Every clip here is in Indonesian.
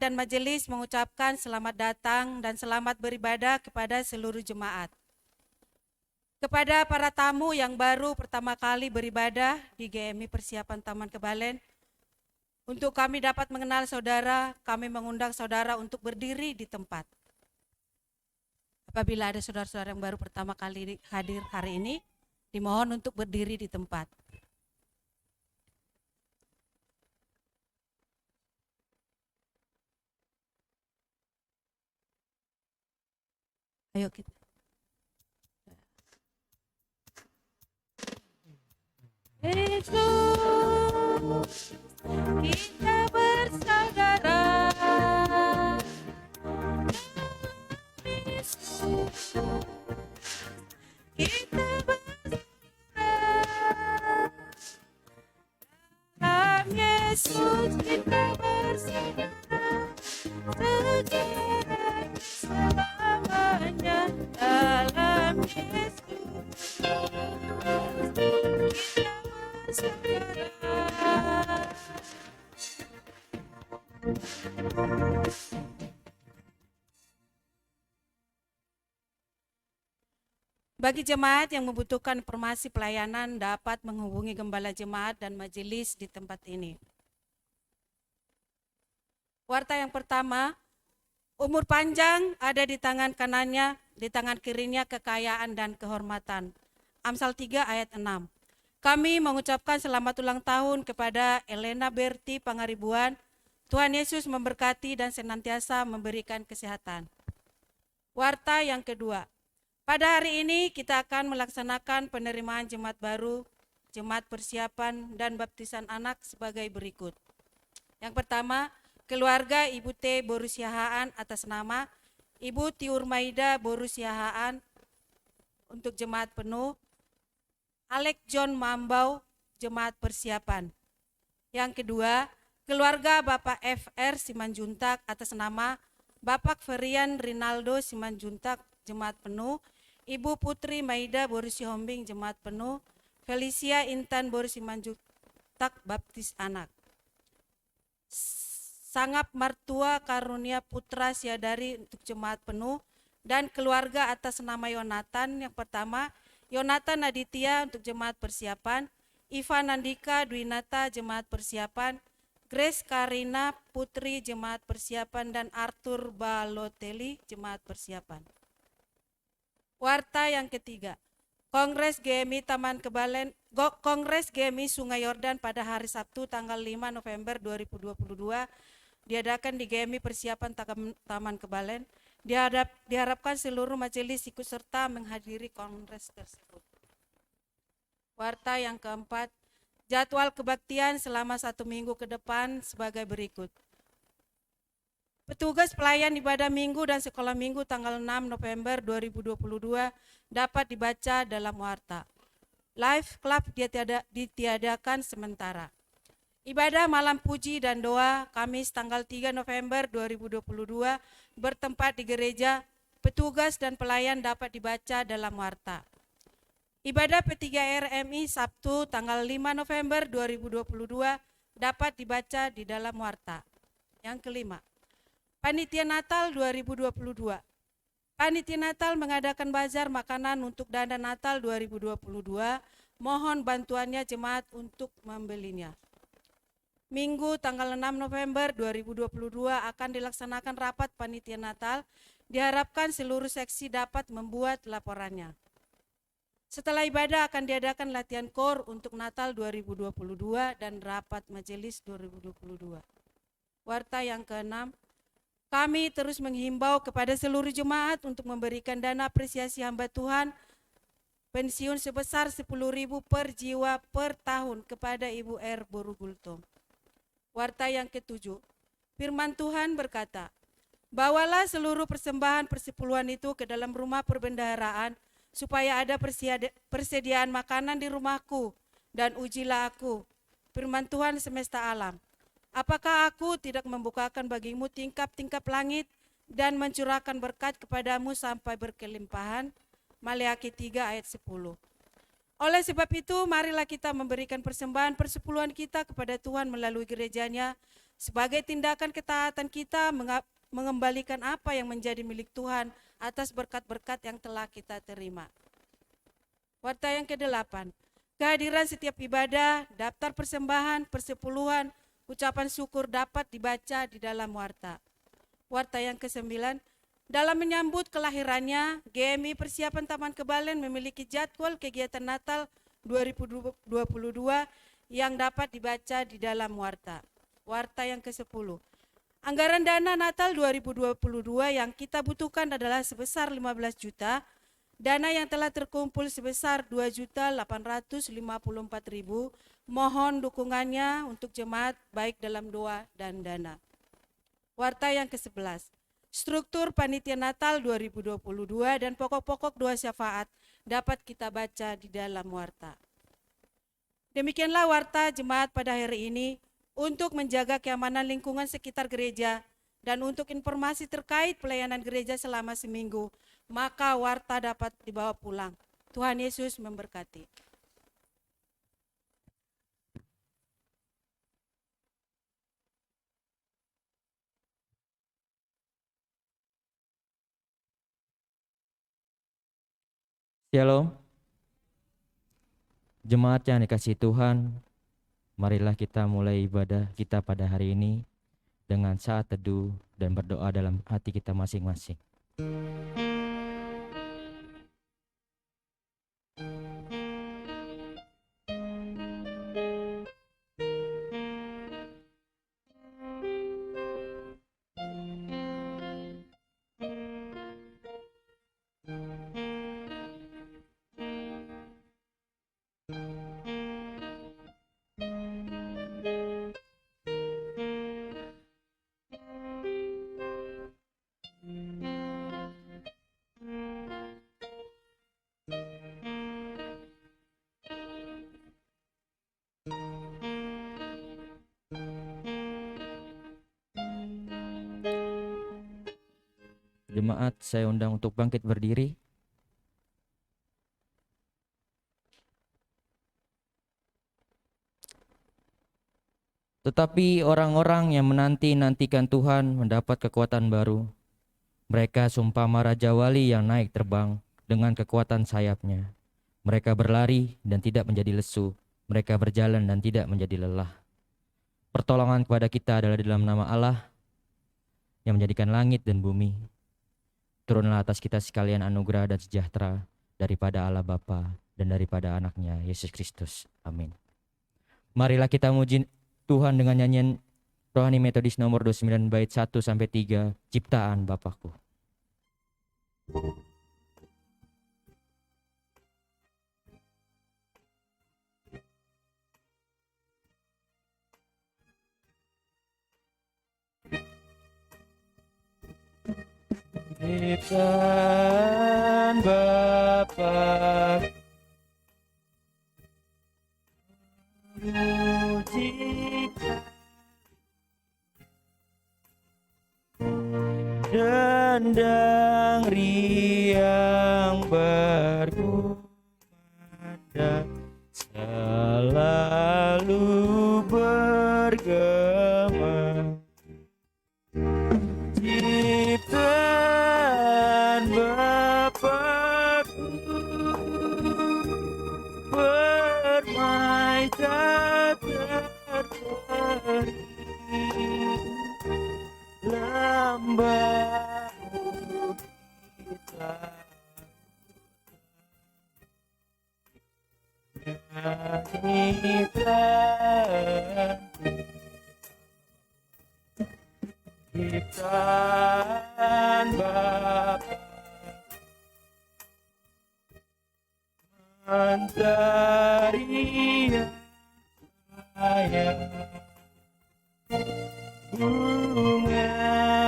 dan majelis mengucapkan selamat datang dan selamat beribadah kepada seluruh jemaat. Kepada para tamu yang baru pertama kali beribadah di GMI Persiapan Taman Kebalen, untuk kami dapat mengenal saudara, kami mengundang saudara untuk berdiri di tempat. Apabila ada saudara-saudara yang baru pertama kali hadir hari ini, dimohon untuk berdiri di tempat. Ayo kita. Yesus, kita bersaudara. Yesus, kita bersaudara. Dalam Yesus kita bersaudara. Sejarah selamanya. Dalam Yesus kita bersaudara. Bagi jemaat yang membutuhkan informasi pelayanan dapat menghubungi gembala jemaat dan majelis di tempat ini. Warta yang pertama, umur panjang ada di tangan kanannya, di tangan kirinya kekayaan dan kehormatan. Amsal 3 ayat 6. Kami mengucapkan selamat ulang tahun kepada Elena Berti Pangaribuan. Tuhan Yesus memberkati dan senantiasa memberikan kesehatan. Warta yang kedua, pada hari ini kita akan melaksanakan penerimaan jemaat baru, jemaat persiapan dan baptisan anak sebagai berikut. Yang pertama, keluarga Ibu T. Borusiahaan atas nama Ibu Tiur Maida Borusiahaan untuk jemaat penuh, Alek John Mambau jemaat persiapan. Yang kedua, keluarga Bapak F.R. Simanjuntak atas nama Bapak Ferian Rinaldo Simanjuntak jemaat penuh, Ibu Putri Maida Borusihombing jemaat penuh, Felicia Intan Borusimanjuntak baptis anak. Sangap Martua Karunia Putra Siadari untuk jemaat penuh, dan keluarga atas nama Yonatan. Yang pertama, Yonatan Aditya untuk jemaat persiapan, Ivan Andika Dwinata jemaat persiapan, Grace Karina Putri jemaat persiapan, dan Arthur Balotelli jemaat persiapan. Warta yang ketiga, Kongres GMI Taman Kebalen, Kongres GMI Sungai Yordan pada hari Sabtu tanggal 5 November 2022 diadakan di GMI Persiapan Taman Kebalen. Diharapkan seluruh majelis ikut serta menghadiri kongres tersebut. Warta yang keempat, jadwal kebaktian selama 1 minggu ke depan sebagai berikut. Petugas pelayan ibadah minggu dan sekolah minggu tanggal 6 November 2022 dapat dibaca dalam warta. Live Club ditiadakan sementara. Ibadah malam puji dan doa Kamis tanggal 3 November 2022 bertempat di gereja. Petugas dan pelayan dapat dibaca dalam warta. Ibadah P3RMI Sabtu tanggal 5 November 2022 dapat dibaca di dalam warta. Yang kelima, Panitia Natal 2022. Panitia Natal mengadakan bazar makanan untuk dana Natal 2022. Mohon bantuannya jemaat untuk membelinya. Minggu tanggal 6 November 2022 akan dilaksanakan rapat Panitia Natal. Diharapkan seluruh seksi dapat membuat laporannya. Setelah ibadah akan diadakan latihan KOR untuk Natal 2022 dan rapat majelis 2022. Warta yang keenam, kami terus menghimbau kepada seluruh jemaat untuk memberikan dana apresiasi hamba Tuhan pensiun sebesar 10.000 per jiwa per tahun kepada Ibu R. Borugultom. Warta yang ketujuh, firman Tuhan berkata, bawalah seluruh persembahan persepuluhan itu ke dalam rumah perbendaharaan supaya ada persediaan makanan di rumahku, dan ujilah aku, firman Tuhan semesta alam. Apakah aku tidak membukakan bagimu tingkap-tingkap langit dan mencurahkan berkat kepadamu sampai berkelimpahan? Maleakhi 3 ayat 10. Oleh sebab itu, marilah kita memberikan persembahan persepuluhan kita kepada Tuhan melalui gerejanya, sebagai tindakan ketaatan kita mengembalikan apa yang menjadi milik Tuhan atas berkat-berkat yang telah kita terima. Warta yang ke-8, kehadiran setiap ibadah, daftar persembahan, persepuluhan, ucapan syukur dapat dibaca di dalam warta. Warta yang ke-9, dalam menyambut kelahirannya, GMI Persiapan Taman Kebalen memiliki jadwal kegiatan Natal 2022 yang dapat dibaca di dalam warta. Warta yang ke-10, anggaran dana Natal 2022 yang kita butuhkan adalah sebesar 15 juta. Dana yang telah terkumpul sebesar 2.854.000. Mohon dukungannya untuk jemaat baik dalam doa dan dana. Warta yang ke-11, struktur panitia Natal 2022 dan pokok-pokok doa syafaat dapat kita baca di dalam warta. Demikianlah warta jemaat pada hari ini untuk menjaga keamanan lingkungan sekitar gereja dan untuk informasi terkait pelayanan gereja selama seminggu, maka warta dapat dibawa pulang. Tuhan Yesus memberkati. Shalom. Jemaat yang dikasihi Tuhan, marilah kita mulai ibadah kita pada hari ini dengan saat teduh dan berdoa dalam hati kita masing-masing. Jemaat, saya undang untuk bangkit berdiri. Tetapi orang-orang yang menanti-nantikan Tuhan mendapat kekuatan baru. Mereka seumpama raja wali yang naik terbang dengan kekuatan sayapnya. Mereka berlari dan tidak menjadi lesu. Mereka berjalan dan tidak menjadi lelah. Pertolongan kepada kita adalah di dalam nama Allah yang menjadikan langit dan bumi. Turunlah atas kita sekalian anugerah dan sejahtera daripada Allah Bapa dan daripada anaknya Yesus Kristus. Amin. Marilah kita muji Tuhan dengan nyanyian Rohani Metodis nomor 29 bait 1-3, Ciptaan Bapakku. Ciptaan Bapa, dendang riang berkumandang selalu bergema. Ciptaan Bapakku bermain tak terperi, lambamu kita nyanyikan. Ciptaan Bapa mentari sayang, bunga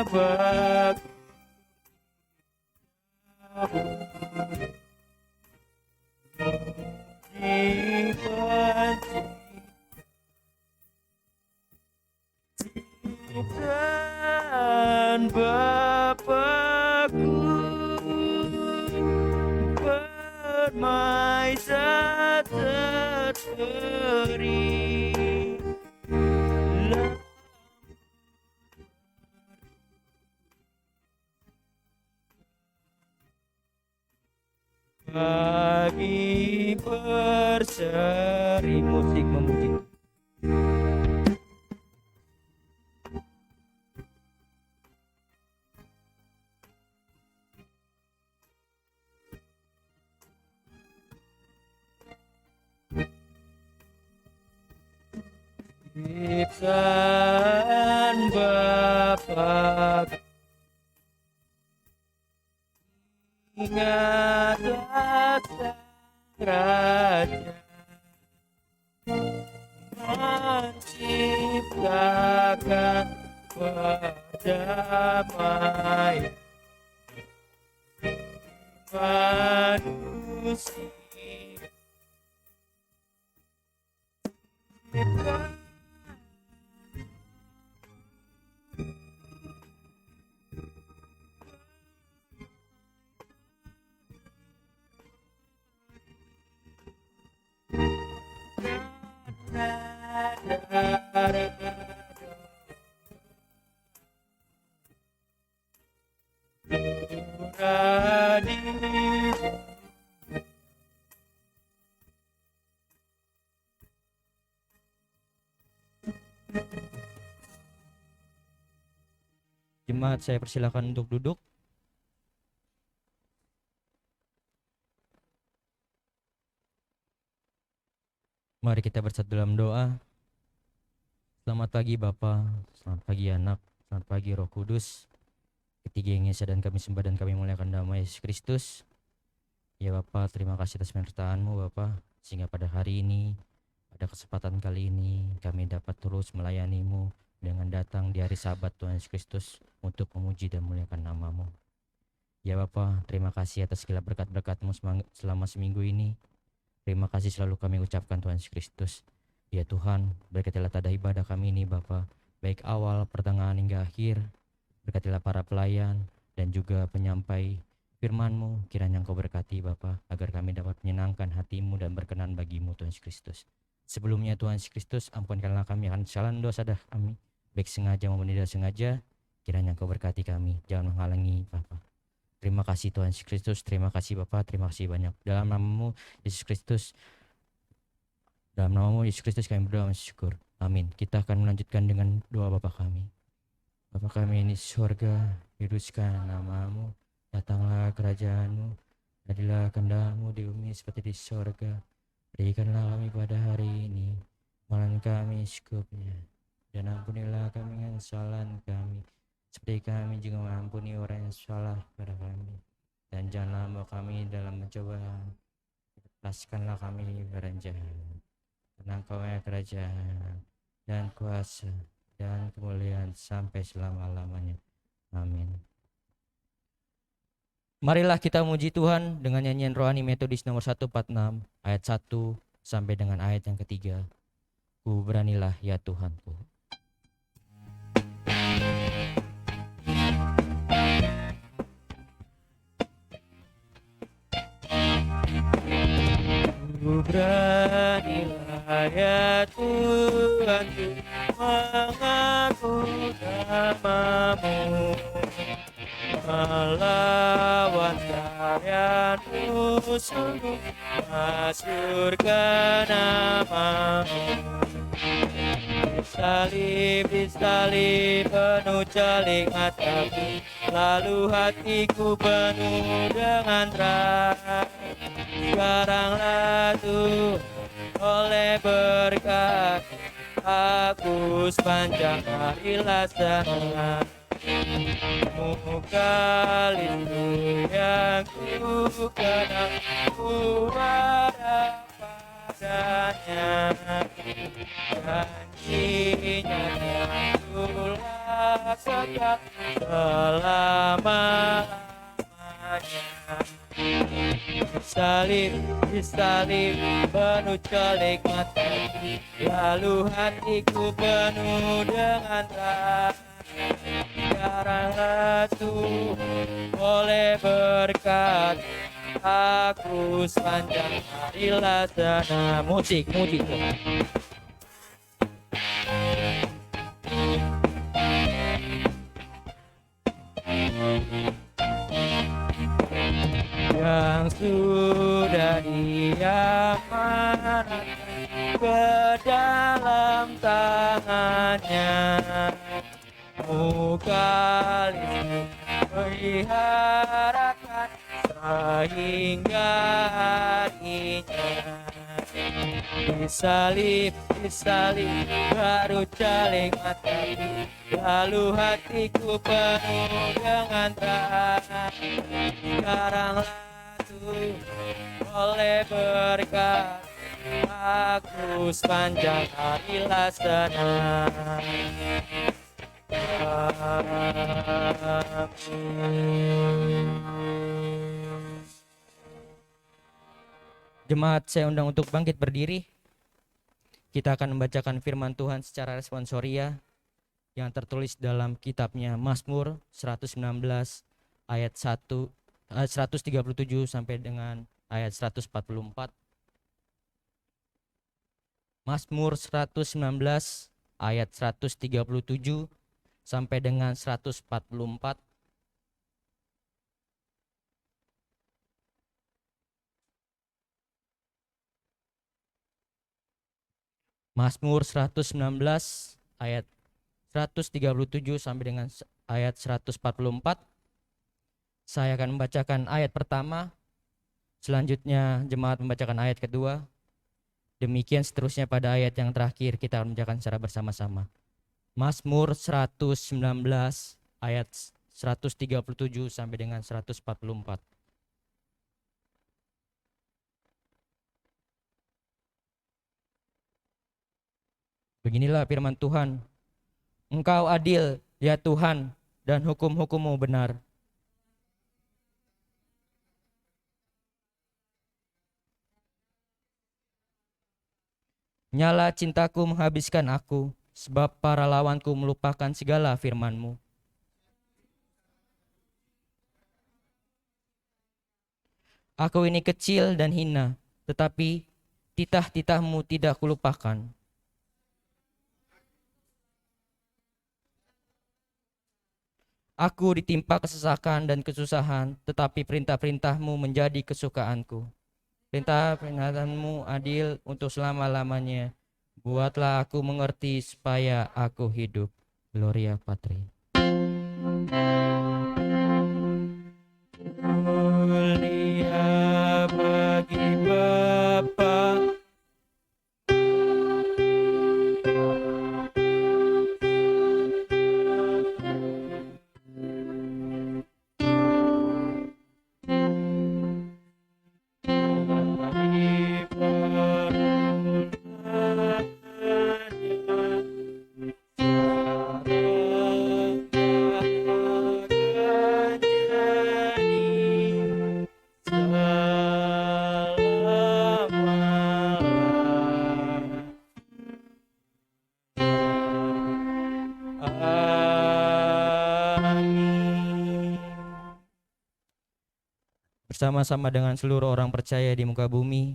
bakti dibenci. Ciptaan Bapakku bermain terperi, Bagi berseri musik memuji. Ciptaan Bapa, ingatlah sang Raja menciptakan perdamaian manusia. Jemaat, saya persilakan untuk duduk. Mari kita bersatu dalam doa. Selamat pagi Bapa, selamat pagi Anak, selamat pagi Roh Kudus. Ketiga yang Esa dan kami sembah dan kami muliakan nama Yesus Kristus. Ya Bapa, terima kasih atas penyertaan-Mu Bapa, sehingga pada hari ini, pada kesempatan kali ini, kami dapat terus melayani-Mu dengan datang di hari Sabat Tuhan Yesus Kristus untuk memuji dan memuliakan nama-Mu. Ya Bapa, terima kasih atas segala berkat-berkat-Mu selama seminggu ini. Terima kasih selalu kami ucapkan Tuhan Yesus Kristus. Ya Tuhan, berkatilah tada ibadah kami ini Bapa, baik awal, pertengahan hingga akhir. Berkatilah para pelayan dan juga penyampai firman-Mu, kiranya Engkau berkati Bapa, agar kami dapat menyenangkan hati-Mu dan berkenan bagi-Mu Tuhan Yesus Kristus. Sebelumnya Tuhan Yesus Kristus, ampunkanlah kami akan kesalahan dosa kami, baik sengaja maupun tidak sengaja. Kiranya Engkau berkati kami, jangan menghalangi Bapa. Terima kasih Tuhan Yesus Kristus, terima kasih Bapa, terima kasih banyak. Dalam nama-Mu Yesus Kristus, dalam nama-Mu Yesus Kristus kami berdoa mensyukur. Amin. Kita akan melanjutkan dengan doa Bapa kami. Bapa kami ini di surga, kuduskan nama-Mu, datanglah kerajaan-Mu, jadilah kehendak-Mu di bumi seperti di surga. Berikanlah kami pada hari ini makan kami secukupnya, dan ampunilah kami yang kesalahan kami, seperti kami juga mengampuni orang yang salah kepada kami. Dan janganlah membawa kami dalam pencobaan, lepaskanlah kami dari jahat. Karena Engkau yang kerajaan dan kuasa dan kemuliaan sampai selama-lamanya. Amin. Marilah kita memuji Tuhan dengan nyanyian rohani Metodis nomor 146 ayat 1 sampai dengan ayat yang ketiga. Ku beranilah ya Tuhanku. Ku beranilah ya Tuhanku, mengaku nama-Mu, melawan karya-Mu sungguh, masyurkan nama-Mu. Di salib penuh celik mataku, lalu hatiku penuh dengan terang. Sekaranglah Tuhan oleh berkat aku sepanjang marilah senang. Muka itu yang ku kenal, ku ada padanya. Janjinya yang ku laksanakan selama-lamanya. Di salib penuh celik mataku, lalu hatiku penuh dengan terang. Sekaranglah Tuhan oleh berkat aku sepanjang marilah senang. Musik Tuhan. Yang yang mana ke dalam tangannya. Mukalimu peliharakan sehingga harinya. Disalib baru jaling mataku, lalu hatiku penuh dengan terang. Sekaranglah Tuhan oleh berkat aku sepanjang harilah senang. Jemaat, saya undang untuk bangkit berdiri. Kita akan membacakan firman Tuhan secara responsoria yang tertulis dalam kitabnya Mazmur 119 ayat 137 sampai dengan ayat 144. Mazmur 119 ayat 137 sampai dengan 144. Mazmur 119 ayat 137 sampai dengan ayat 144. Saya akan membacakan ayat pertama, selanjutnya jemaat membacakan ayat kedua. Demikian seterusnya pada ayat yang terakhir kita akan membacakan secara bersama-sama. Mazmur 119 ayat 137 sampai dengan 144. Beginilah firman Tuhan. Engkau adil, ya Tuhan, dan hukum-hukum-Mu benar. Nyala cintaku menghabiskan aku, sebab para lawanku melupakan segala firman-Mu. Aku ini kecil dan hina, tetapi titah-titah-Mu tidak kulupakan. Aku ditimpa kesesakan dan kesusahan, tetapi perintah-perintah-Mu menjadi kesukaanku. Perintah-perintah-Mu adil untuk selama-lamanya. Buatlah aku mengerti supaya aku hidup. Gloria Patri. Mulia bagi Bapa, bersama-sama dengan seluruh orang percaya di muka bumi,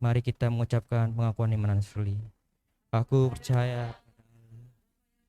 mari kita mengucapkan pengakuan iman asli. Aku percaya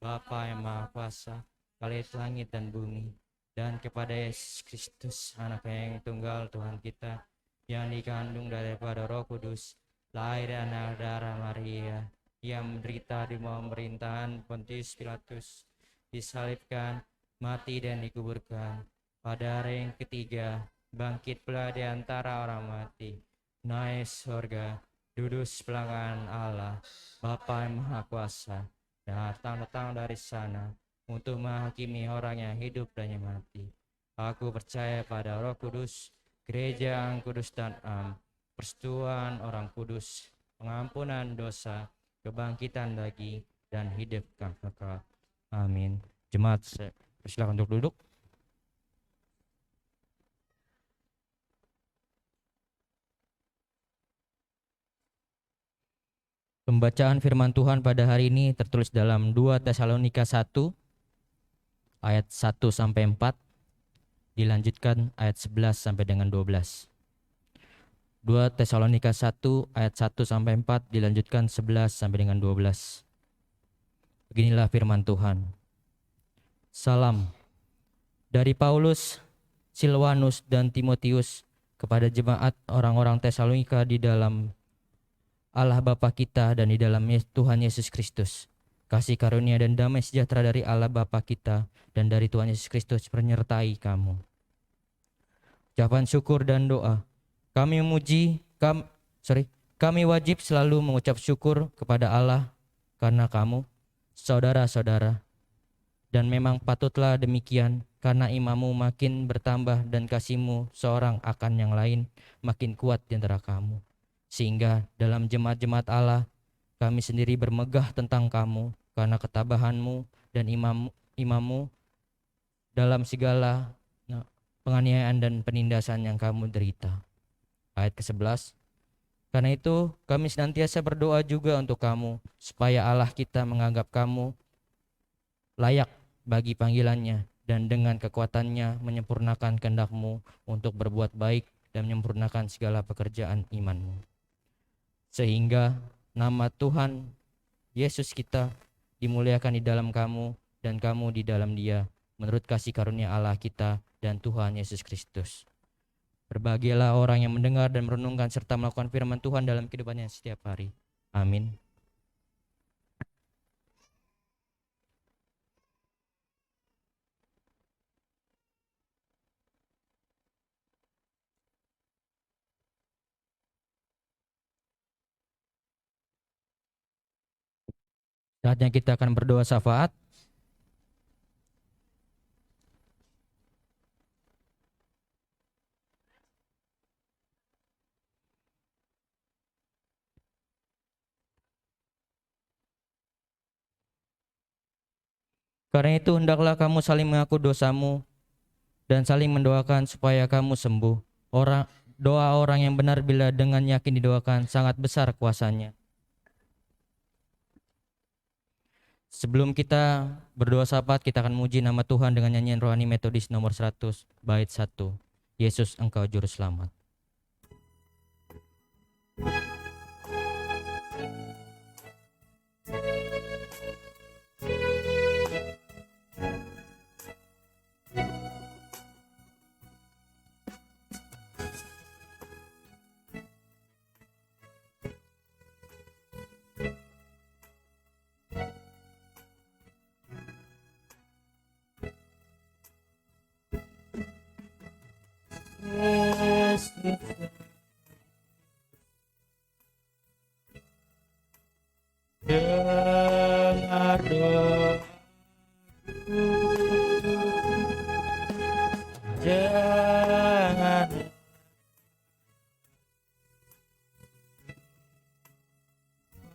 Bapa yang Maha Kuasa, Khalik langit dan bumi, dan kepada Yesus Kristus, Anak-Nya yang tunggal Tuhan kita, yang dikandung daripada Roh Kudus, lahir dari darah Maria, yang menderita di bawah pemerintahan Pontius Pilatus, disalibkan, mati dan dikuburkan. Pada hari yang ketiga, bangkit pula di antara orang mati, naik surga, duduk sebelah Allah, Bapa yang Maha Kuasa, datang dari sana untuk menghakimi orang yang hidup dan yang mati. Aku percaya pada Roh Kudus, gereja yang kudus dan am, persekutuan orang kudus, pengampunan dosa, kebangkitan bagi dan hidup kekal. Amin. Jemaat, silakan untuk duduk. Pembacaan firman Tuhan pada hari ini tertulis dalam 2 Tesalonika 1 ayat 1 sampai 4, dilanjutkan ayat 11 sampai dengan 12. 2 Tesalonika 1 ayat 1 sampai 4, dilanjutkan 11 sampai dengan 12. Beginilah firman Tuhan. Salam dari Paulus, Silwanus dan Timotius kepada jemaat orang-orang Tesalonika di dalam Allah Bapa kita dan di dalam Tuhan Yesus Kristus. Kasih karunia dan damai sejahtera dari Allah Bapa kita dan dari Tuhan Yesus Kristus menyertai kamu. Ucapan syukur dan doa. Kami wajib selalu mengucap syukur kepada Allah karena kamu, saudara-saudara. Dan memang patutlah demikian, karena imanmu makin bertambah dan kasihmu seorang akan yang lain makin kuat di antara kamu. Sehingga dalam jemaat-jemaat Allah, kami sendiri bermegah tentang kamu karena ketabahanmu dan imammu dalam segala penganiayaan dan penindasan yang kamu derita. Ayat ke-11. Karena itu kami senantiasa berdoa juga untuk kamu, supaya Allah kita menganggap kamu layak bagi panggilannya dan dengan kekuatannya menyempurnakan kehendak-Mu untuk berbuat baik dan menyempurnakan segala pekerjaan iman-Mu. Sehingga nama Tuhan Yesus kita dimuliakan di dalam kamu dan kamu di dalam Dia, menurut kasih karunia Allah kita dan Tuhan Yesus Kristus. Berbahagialah orang yang mendengar dan merenungkan serta melakukan firman Tuhan dalam kehidupannya setiap hari. Amin. Saatnya kita akan berdoa syafaat. Karena itu hendaklah kamu saling mengaku dosamu dan saling mendoakan supaya kamu sembuh. Doa orang yang benar bila dengan yakin didoakan sangat besar kuasanya. Sebelum kita berdoa syafaat, kita akan muji nama Tuhan dengan nyanyian rohani metodis nomor 100 bait 1. Yesus Engkau Juru Selamat. Dengar doaku, jangan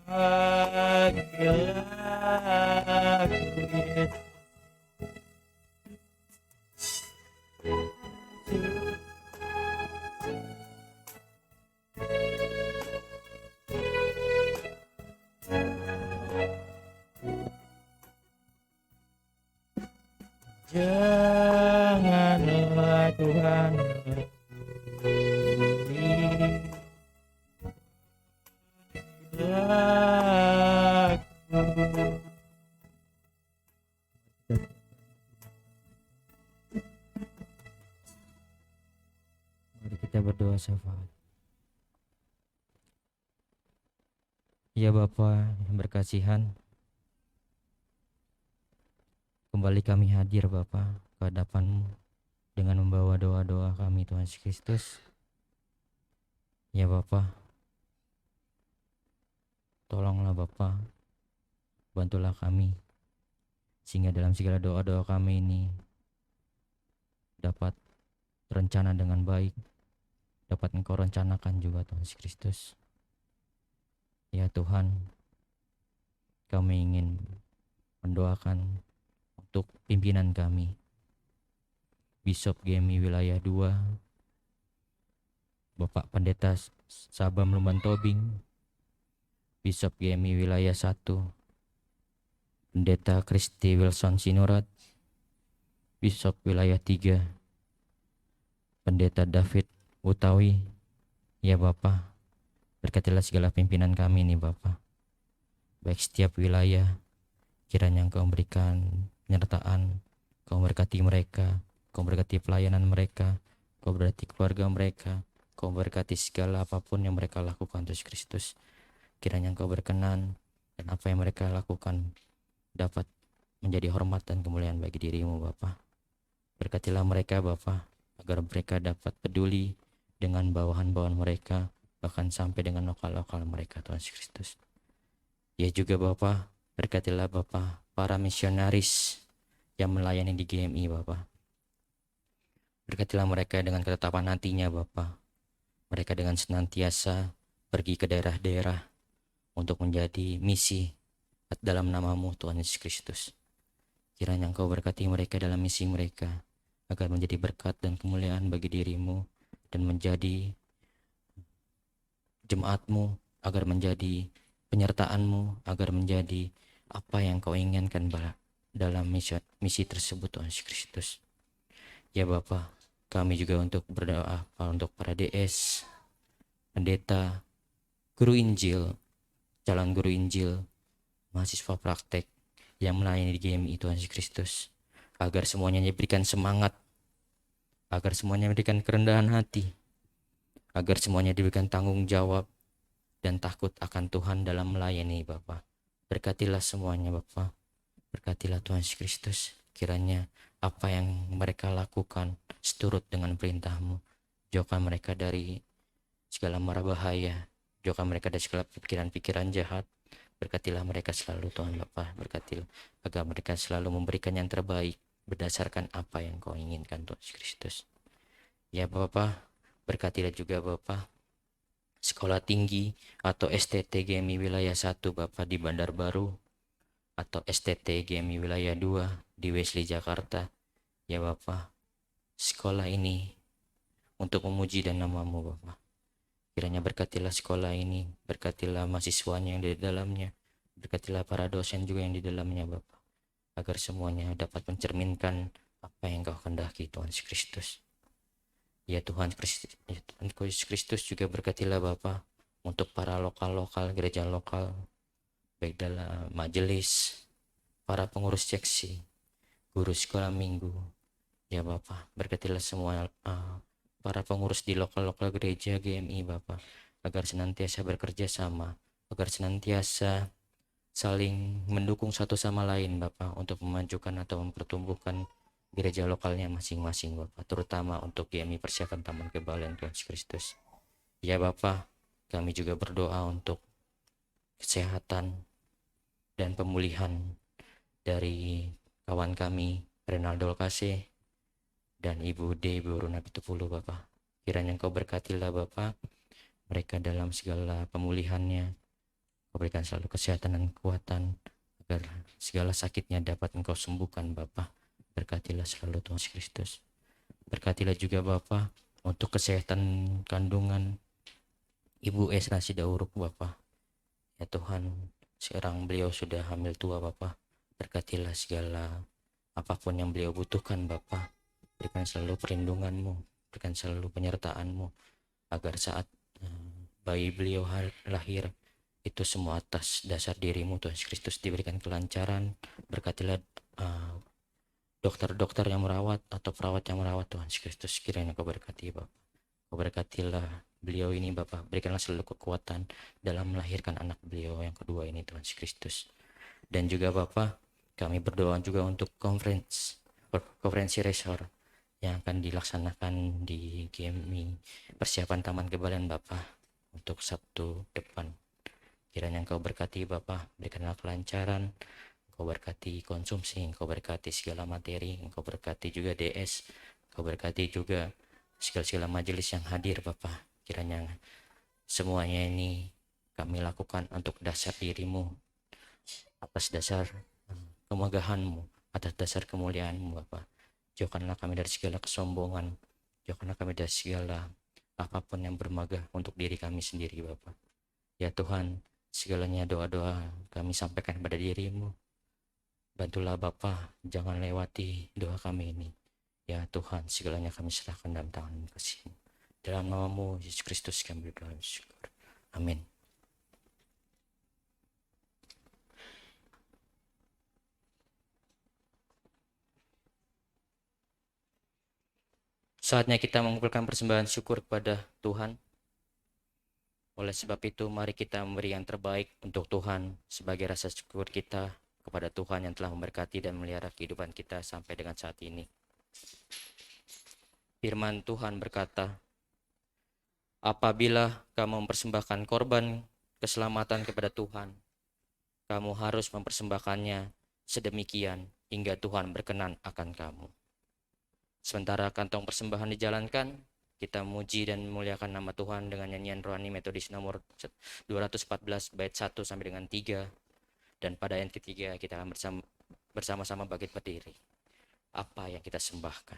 panggil aku Yesus. Janganlah Tuhan Mari kita berdoa syafaat. Ya Bapa yang berkasihan, kembali kami hadir Bapa ke hadapan-Mu dengan membawa doa-doa kami Tuhan Yesus Kristus. Ya Bapa, tolonglah Bapa, bantulah kami sehingga dalam segala doa-doa kami ini dapat terencana dengan baik, dapat Engkau rencanakan juga Tuhan Yesus Kristus. Ya Tuhan, kami ingin mendoakan untuk pimpinan kami, Bishop GMI Wilayah 2, Bapak Pendeta Sabam Lumban Tobing, Bishop GMI Wilayah 1, Pendeta Kristi Wilson Sinurat, Bishop Wilayah 3, Pendeta David Utawi. Ya Bapak, berkatilah segala pimpinan kami ini Bapak, baik setiap wilayah, kiranya Engkau memberikan penyertaan, Kau memberkati mereka, Kau memberkati pelayanan mereka, Kau berkati keluarga mereka, Engkau berkati segala apapun yang mereka lakukan Tuhan Yesus Kristus. Kiranya Engkau berkenan dan apa yang mereka lakukan dapat menjadi hormat dan kemuliaan bagi dirimu Bapa. Berkatilah mereka Bapa, agar mereka dapat peduli dengan bawahan-bawahan mereka, bahkan sampai dengan lokal-lokal mereka Tuhan Yesus Kristus. Ya juga Bapa, berkatilah Bapa para misionaris yang melayani di GMI Bapa. Berkatilah mereka dengan ketetapan hatinya Bapa. Mereka dengan senantiasa pergi ke daerah-daerah untuk menjadi misi dalam nama-Mu Tuhan Yesus Kristus. Kiranya Engkau berkati mereka dalam misi mereka, agar menjadi berkat dan kemuliaan bagi dirimu dan menjadi jemaat-Mu, agar menjadi penyertaan-Mu, agar menjadi apa yang Kau inginkan dalam misi tersebut Tuhan Yesus Kristus. Ya Bapa, kami juga untuk berdoa untuk para DS, pendeta, guru Injil, calon guru Injil, mahasiswa praktek yang melayani di GMI Tuhan Yesus Kristus, agar semuanya diberikan semangat, agar semuanya diberikan kerendahan hati, agar semuanya diberikan tanggung jawab dan takut akan Tuhan dalam melayani Bapa. Berkatilah semuanya Bapa, berkatilah Tuhan Yesus Kristus. Kiranya apa yang mereka lakukan seturut dengan perintah-Mu. Jauhkan mereka dari segala mara bahaya, jauhkan mereka dari segala pikiran-pikiran jahat. Berkatilah mereka selalu Tuhan Bapa, berkatilah agar mereka selalu memberikan yang terbaik berdasarkan apa yang Kau inginkan Tuhan Yesus Kristus. Ya Bapa, berkatilah juga Bapa sekolah tinggi atau STT GMI wilayah 1 Bapa di Bandar Baru, atau STT GMI wilayah 2 di Wesley Jakarta. Ya Bapa, sekolah ini untuk memuji dan nama-Mu Bapa. Kiranya berkatilah sekolah ini, berkatilah mahasiswanya yang di dalamnya, berkatilah para dosen juga yang di dalamnya Bapa, agar semuanya dapat mencerminkan apa yang Kau kehendaki Tuhan Yesus Kristus. Ya Tuhan Yesus Kristus juga berkatilah Bapa untuk para lokal-lokal, gereja lokal, baik dalam majelis, para pengurus seksi, guru sekolah minggu. Ya Bapa, berkatilah semua para pengurus di lokal-lokal gereja GMI Bapa, agar senantiasa bekerja sama, agar senantiasa saling mendukung satu sama lain Bapa, untuk memajukan atau mempertumbuhkan gereja lokalnya masing-masing Bapa, terutama untuk GMI Persiapan Taman Kebalen Tuhan Yesus Kristus. Ya Bapa, kami juga berdoa untuk kesehatan dan pemulihan dari kawan kami Renaldo Kase dan Ibu D. Ibu Runa Pitupulu Bapak. Kiranya Engkau berkatilah Bapak mereka dalam segala pemulihannya. Kau berikan selalu kesehatan dan kekuatan agar segala sakitnya dapat Engkau sembuhkan Bapak. Berkatilah selalu Tuhan Yesus Kristus. Berkatilah juga Bapak untuk kesehatan kandungan Ibu Esra Sidauruk Bapak. Ya Tuhan, sekarang beliau sudah hamil tua Bapak. Berkatilah segala apapun yang beliau butuhkan Bapak. Berikan selalu perlindungan-Mu, berikan selalu penyertaan-Mu, agar saat bayi beliau lahir, itu semua atas dasar diri-Mu Tuhan Yesus Kristus diberikan kelancaran. Berkatilah dokter-dokter yang merawat atau perawat yang merawat Tuhan Yesus Kristus. Kiranya Kau berkati Bapak. Kau berkatilah beliau ini Bapak. Berikanlah selalu kekuatan dalam melahirkan anak beliau yang kedua ini Tuhan Yesus Kristus. Dan juga Bapak, kami berdoa juga untuk konferensi resor yang akan dilaksanakan di GMI Persiapan Taman Kebalen Bapak untuk Sabtu depan. Kiranya Engkau berkati Bapak, berikanlah kelancaran, Engkau berkati konsumsi, Engkau berkati segala materi, Engkau berkati juga DS, Engkau berkati juga segala majelis yang hadir Bapak. Kiranya semuanya ini kami lakukan untuk dasar diri-Mu, atas dasar kemegahan-Mu, atas dasar kemuliaan-Mu Bapak. Jauhkanlah kami dari segala kesombongan, jauhkanlah kami dari segala apapun yang bermegah untuk diri kami sendiri Bapak. Ya Tuhan, segalanya doa-doa kami sampaikan kepada diri-Mu. Bantulah Bapak, jangan lewati doa kami ini. Ya Tuhan, segalanya kami serahkan dalam tangan kasih-Mu. Dalam nama-Mu Yesus Kristus kami berdoa syukur. Amin. Saatnya kita mengumpulkan persembahan syukur kepada Tuhan. Oleh sebab itu, mari kita memberi yang terbaik untuk Tuhan sebagai rasa syukur kita kepada Tuhan yang telah memberkati dan memelihara kehidupan kita sampai dengan saat ini. Firman Tuhan berkata, apabila kamu mempersembahkan korban keselamatan kepada Tuhan, kamu harus mempersembahkannya sedemikian hingga Tuhan berkenan akan kamu. Sementara kantong persembahan dijalankan, kita memuji dan memuliakan nama Tuhan dengan nyanyian rohani metodis nomor 214 bait 1 sampai dengan 3. Dan pada ayat ketiga kita akan bersama-sama bangkit berdiri. Apa yang kita sembahkan?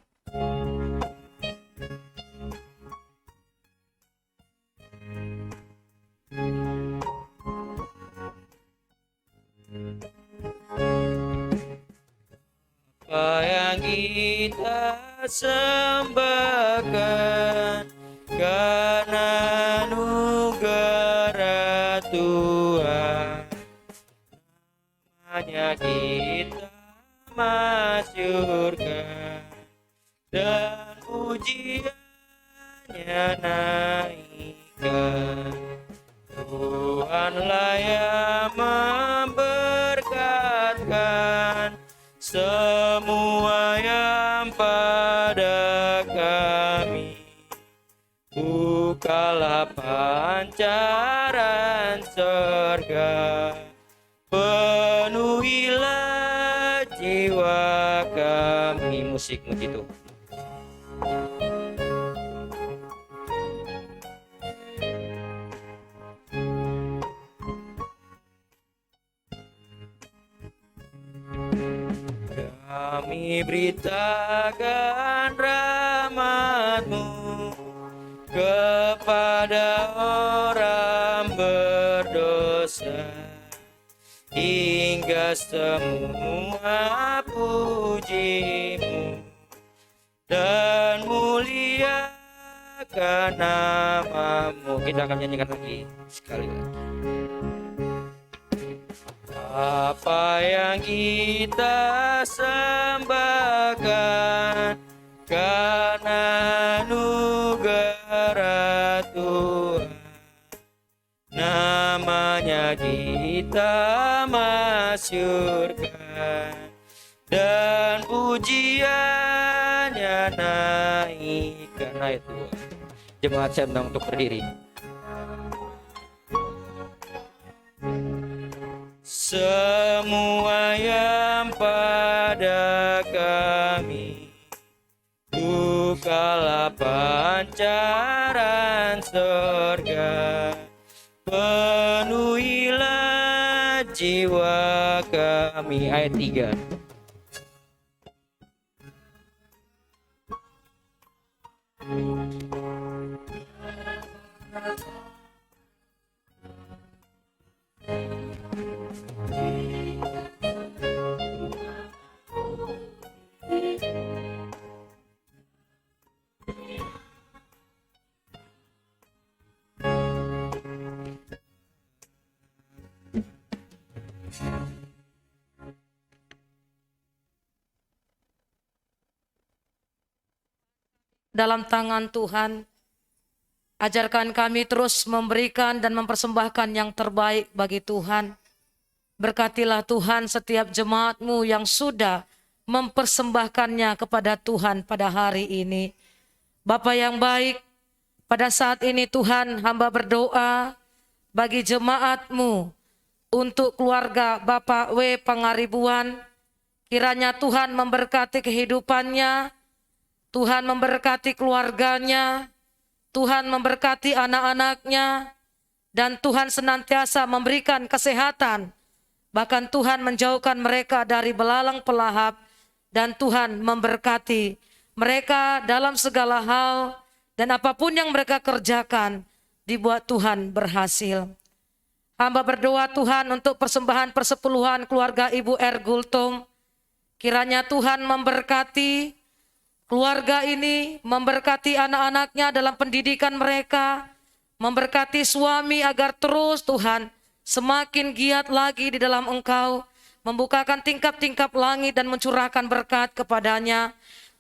Apa yang kita sembahkan karena anugerah Tuhan, hanya kita masyurkan dan pujiannya naikkan. Tuhanlah yang memberkatkan semua yang pada kami. Bukalah pancaran surga, penuhilah jiwa kami. Musik muji Tuhan. Kami beritakan rahmat-Mu kepada orang berdosa, hingga semua puji-Mu dan muliakan nama-Mu. Kita akan nyanyikan lagi sekali lagi. Apa yang kita sembahkan karena anugerah Tuhan, namanya kita masyurkan dan pujiannya naikkan. Ayat 2. Jemaat saya undang untuk berdiri. Semua yang pada kami, bukalah pancaran surga, penuhilah jiwa kami. Ayat 3. Dalam tangan Tuhan, ajarkan kami terus memberikan dan mempersembahkan yang terbaik bagi Tuhan. Berkatilah Tuhan setiap jemaat-Mu yang sudah mempersembahkannya kepada Tuhan pada hari ini. Bapa yang baik, pada saat ini Tuhan, hamba berdoa bagi jemaat-Mu untuk keluarga Bapak W. Pangaribuan. Kiranya Tuhan memberkati kehidupannya, Tuhan memberkati keluarganya, Tuhan memberkati anak-anaknya, dan Tuhan senantiasa memberikan kesehatan. Bahkan Tuhan menjauhkan mereka dari belalang pelahap, dan Tuhan memberkati mereka dalam segala hal, dan apapun yang mereka kerjakan, dibuat Tuhan berhasil. Hamba berdoa Tuhan untuk persembahan persepuluhan keluarga Ibu R. Gultom. Kiranya Tuhan memberkati keluarga ini, memberkati anak-anaknya dalam pendidikan mereka, memberkati suami agar terus Tuhan semakin giat lagi di dalam Engkau, membukakan tingkap-tingkap langit dan mencurahkan berkat kepadanya,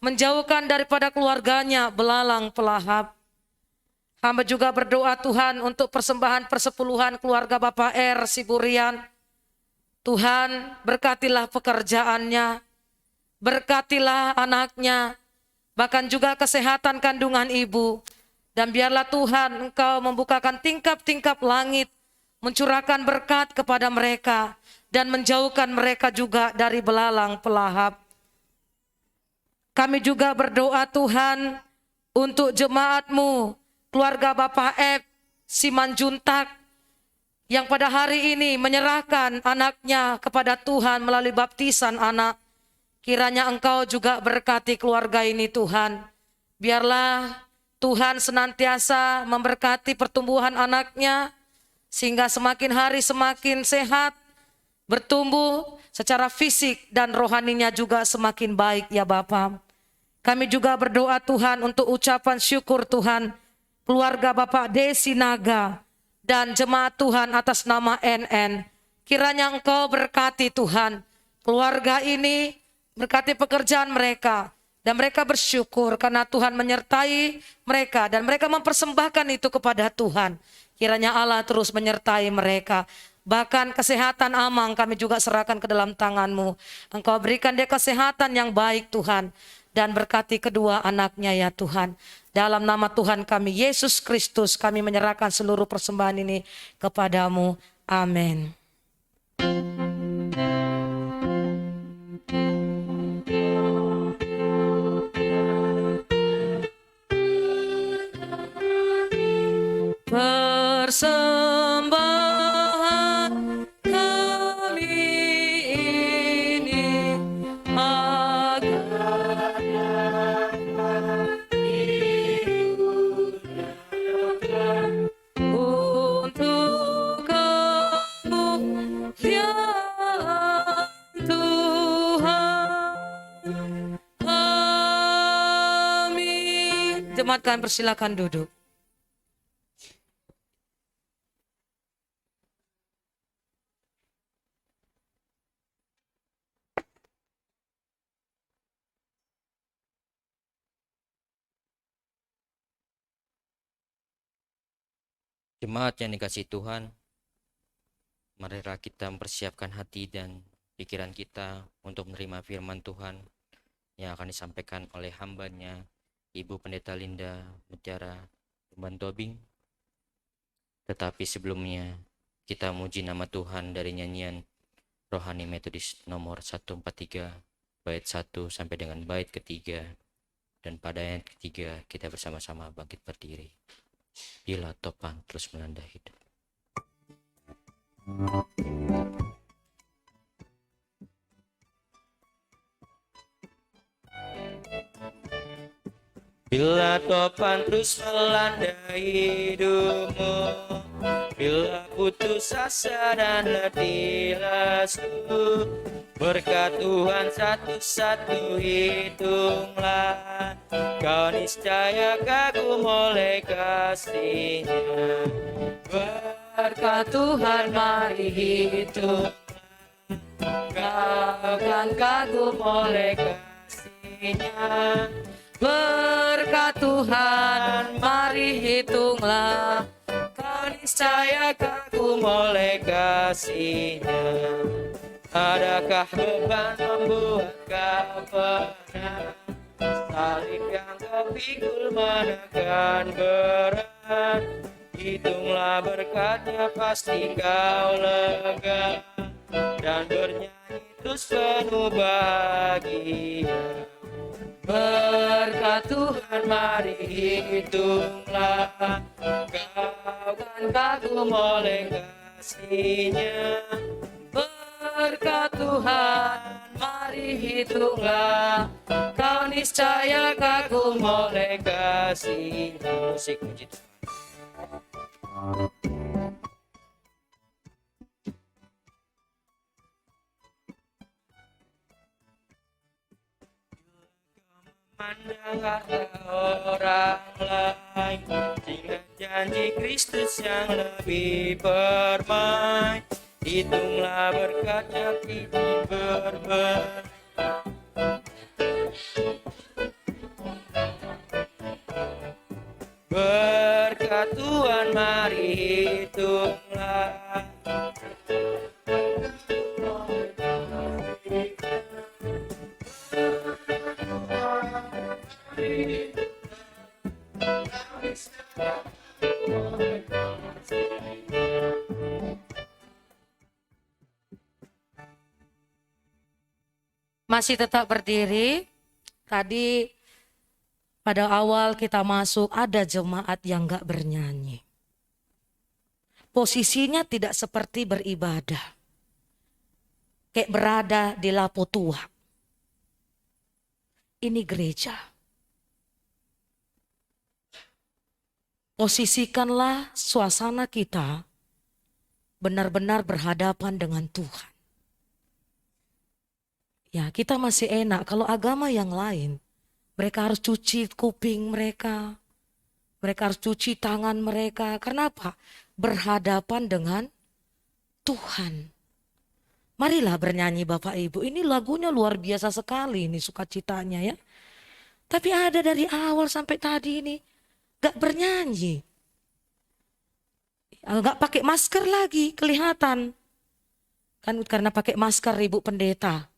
menjauhkan daripada keluarganya belalang pelahap. Hamba juga berdoa Tuhan untuk persembahan persepuluhan keluarga Bapak R. Siburian. Tuhan berkatilah pekerjaannya, berkatilah anaknya, bahkan juga kesehatan kandungan ibu. Dan biarlah Tuhan Engkau membukakan tingkap-tingkap langit, mencurahkan berkat kepada mereka, dan menjauhkan mereka juga dari belalang pelahap. Kami juga berdoa Tuhan untuk jemaat-Mu, keluarga Bapak Ep Simanjuntak, yang pada hari ini menyerahkan anaknya kepada Tuhan melalui baptisan anak. Kiranya Engkau juga berkati keluarga ini Tuhan. Biarlah Tuhan senantiasa memberkati pertumbuhan anaknya, sehingga semakin hari semakin sehat, bertumbuh secara fisik dan rohaninya juga semakin baik ya Bapa. Kami juga berdoa Tuhan untuk ucapan syukur Tuhan, keluarga Bapak Desi Naga dan jemaat Tuhan atas nama NN. Kiranya Engkau berkati Tuhan keluarga ini, berkati pekerjaan mereka, dan mereka bersyukur karena Tuhan menyertai mereka dan mereka mempersembahkan itu kepada Tuhan. Kiranya Allah terus menyertai mereka. Bahkan kesehatan Amang kami juga serahkan ke dalam tangan-Mu. Engkau berikan dia kesehatan yang baik Tuhan, dan berkati kedua anaknya ya Tuhan. Dalam nama Tuhan kami Yesus Kristus kami menyerahkan seluruh persembahan ini kepada-Mu. Amin. Persembahan kami ini untuk kemuliaan Tuhan. Amin. Jemaat kalian persilakan duduk. Jemaat yang dikasihi Tuhan, marilah kita mempersiapkan hati dan pikiran kita untuk menerima firman Tuhan yang akan disampaikan oleh hambanya, Ibu Pendeta Linda Mutiara Urban Tobing. Tetapi sebelumnya, kita muji nama Tuhan dari nyanyian Rohani Metodis nomor 143, bait 1 sampai dengan bait ketiga. Dan pada ayat ketiga, kita bersama-sama bangkit berdiri. Bila topan terus melanda hidup. Bila topan terus melanda hidupmu, bila putus asa dan letih lesu, berkat Tuhan satu-satu hitunglah, kau niscaya kagum oleh kasih-Nya. Berkat Tuhan mari hitunglah, kau kan kagum oleh kasih-Nya. Berkat Tuhan mari hitunglah, kau niscaya kagum oleh kasih-Nya. Adakah beban membuat kau berat, salib yang kau pikul menekan berat? Hitunglah berkatnya pasti kau lega, dan bernyanyi terus penuh bahagia. Berkat Tuhan mari hitunglah, kau kan kagum oleh kasih-Nya. Berkat Tuhan mari hitunglah, kau niscaya kagum oleh kasih-Nya. Musik puji Tuhan. Mandang harta orang lain, ingat janji Kristus yang lebih permai. Hitunglah berkatnya kini berbenah, Berkat Tuhan mari hitunglah. Masih tetap berdiri. Tadi pada awal kita masuk ada jemaat yang gak bernyanyi. Posisinya tidak seperti beribadah. Kayak berada di lapo tua. Ini gereja. Posisikanlah suasana kita benar-benar berhadapan dengan Tuhan. Ya, kita masih enak. Kalau agama yang lain, mereka harus cuci kuping mereka. Mereka harus cuci tangan mereka. Karena apa? Berhadapan dengan Tuhan. Marilah bernyanyi Bapak Ibu. Ini lagunya luar biasa sekali ini sukacitanya ya. Tapi ada dari awal sampai tadi ini gak bernyanyi. Gak pakai masker lagi kelihatan. Kan karena pakai masker Ibu Pendeta.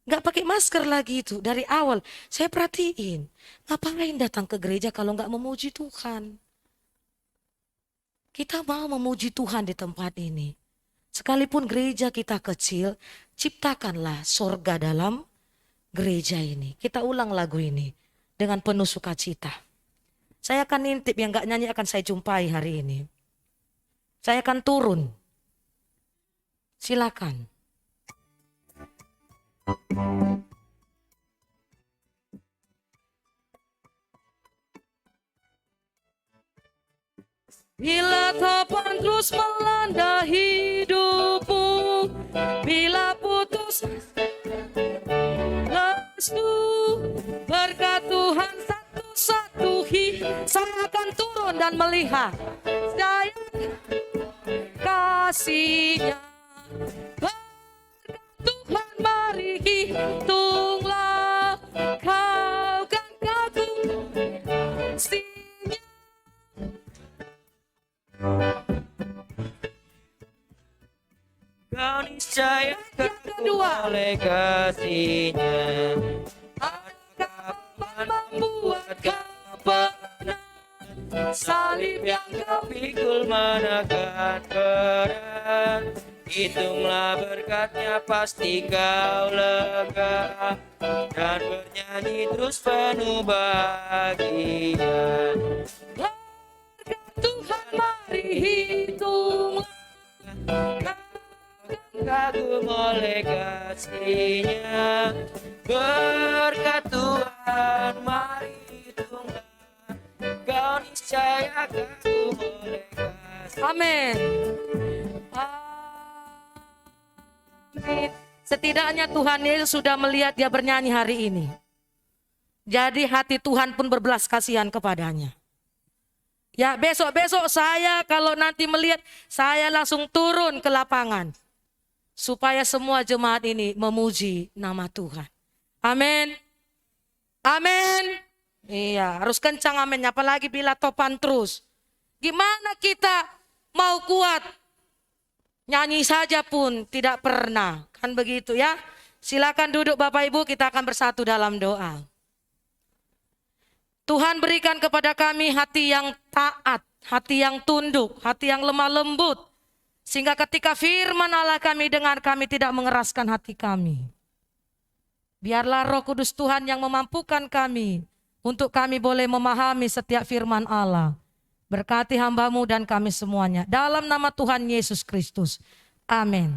Gak pakai masker lagi itu dari awal. Saya perhatiin, ngapain datang ke gereja kalau gak memuji Tuhan? Kita mau memuji Tuhan di tempat ini. Sekalipun gereja kita kecil, ciptakanlah sorga dalam gereja ini. Kita ulang lagu ini dengan penuh sukacita. Saya akan nintip yang gak nyanyi akan saya jumpai hari ini. Saya akan turun. Silakan. Bila topan terus melanda hidupmu, bila putus restu, berkat Tuhan satu-satu saya akan turun dan melihat saya kasihnya. Tuhan mari hitunglah, kau kan kagum kasihnya. Kau niscaya Yang kedua, oleh kasihnya akan membuat kau pernah salib yang kau pikul manakan berat. Hitunglah berkatnya pasti kau lega, dan bernyanyi terus penuh bahagia. berkat Tuhan mari hitunglah, Kagum oleh kasihnya, berkat Tuhan mari hitunglah, kau niscaya kagum oleh kasih. amin. Amin. Setidaknya Tuhan Yesus sudah melihat dia bernyanyi hari ini. Jadi hati Tuhan pun berbelas kasihan kepadanya. Ya besok-besok saya kalau nanti melihat, saya langsung turun ke lapangan. Supaya semua jemaat ini memuji nama Tuhan. Amin. Amin. Iya, harus kencang aminnya. Apalagi bila topan terus. Gimana kita mau kuat? Nyanyi saja pun tidak pernah. Kan begitu ya. Silakan duduk Bapak Ibu, kita akan bersatu dalam doa. Tuhan berikan kepada kami hati yang taat, hati yang tunduk, hati yang lemah lembut. Sehingga ketika firman Allah kami dengar, kami tidak mengeraskan hati kami. Biarlah Roh Kudus Tuhan yang memampukan kami untuk kami boleh memahami setiap firman Allah. Berkati hamba-Mu dan kami semuanya. Dalam nama Tuhan Yesus Kristus. Amin.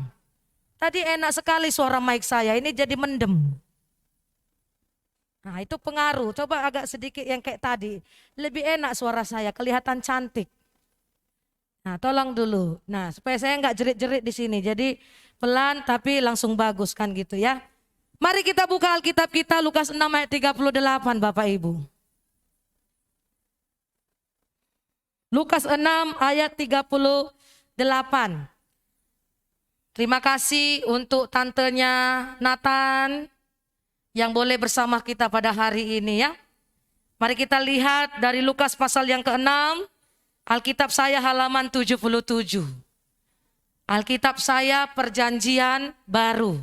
Tadi enak sekali suara mic saya, ini jadi mendem. Nah itu pengaruh, coba agak sedikit yang kayak tadi. Lebih enak suara saya, kelihatan cantik. Nah tolong dulu, nah supaya saya nggak jerit-jerit di sini. Jadi pelan tapi langsung bagus kan gitu ya. Mari kita buka Alkitab kita Lukas 6 ayat 38 Bapak Ibu. Lukas 6 ayat 38. Terima kasih untuk tantenya Nathan yang boleh bersama kita pada hari ini ya. Mari kita lihat dari Lukas pasal yang ke-6, Alkitab saya halaman 77. Alkitab saya Perjanjian Baru.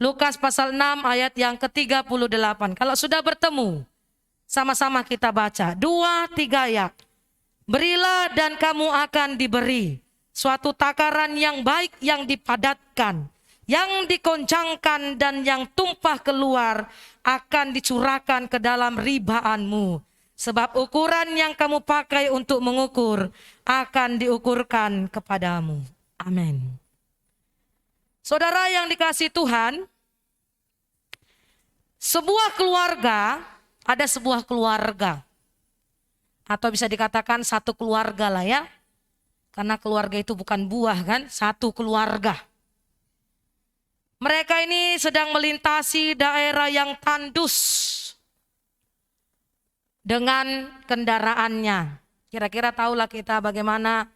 Lukas pasal 6 ayat yang ke-38. Kalau sudah bertemu, sama-sama kita baca. 2-3 ayat. Berilah dan kamu akan diberi. Suatu takaran yang baik yang dipadatkan, yang dikoncangkan dan yang tumpah keluar akan dicurahkan ke dalam ribaanmu. Sebab ukuran yang kamu pakai untuk mengukur akan diukurkan kepadamu. Amin. Saudara yang dikasihi Tuhan, sebuah keluarga, ada sebuah keluarga. Atau bisa dikatakan satu keluarga lah ya. Karena keluarga itu bukan buah kan, satu keluarga. Mereka ini sedang melintasi daerah yang tandus dengan kendaraannya. Kira-kira tahulah kita bagaimana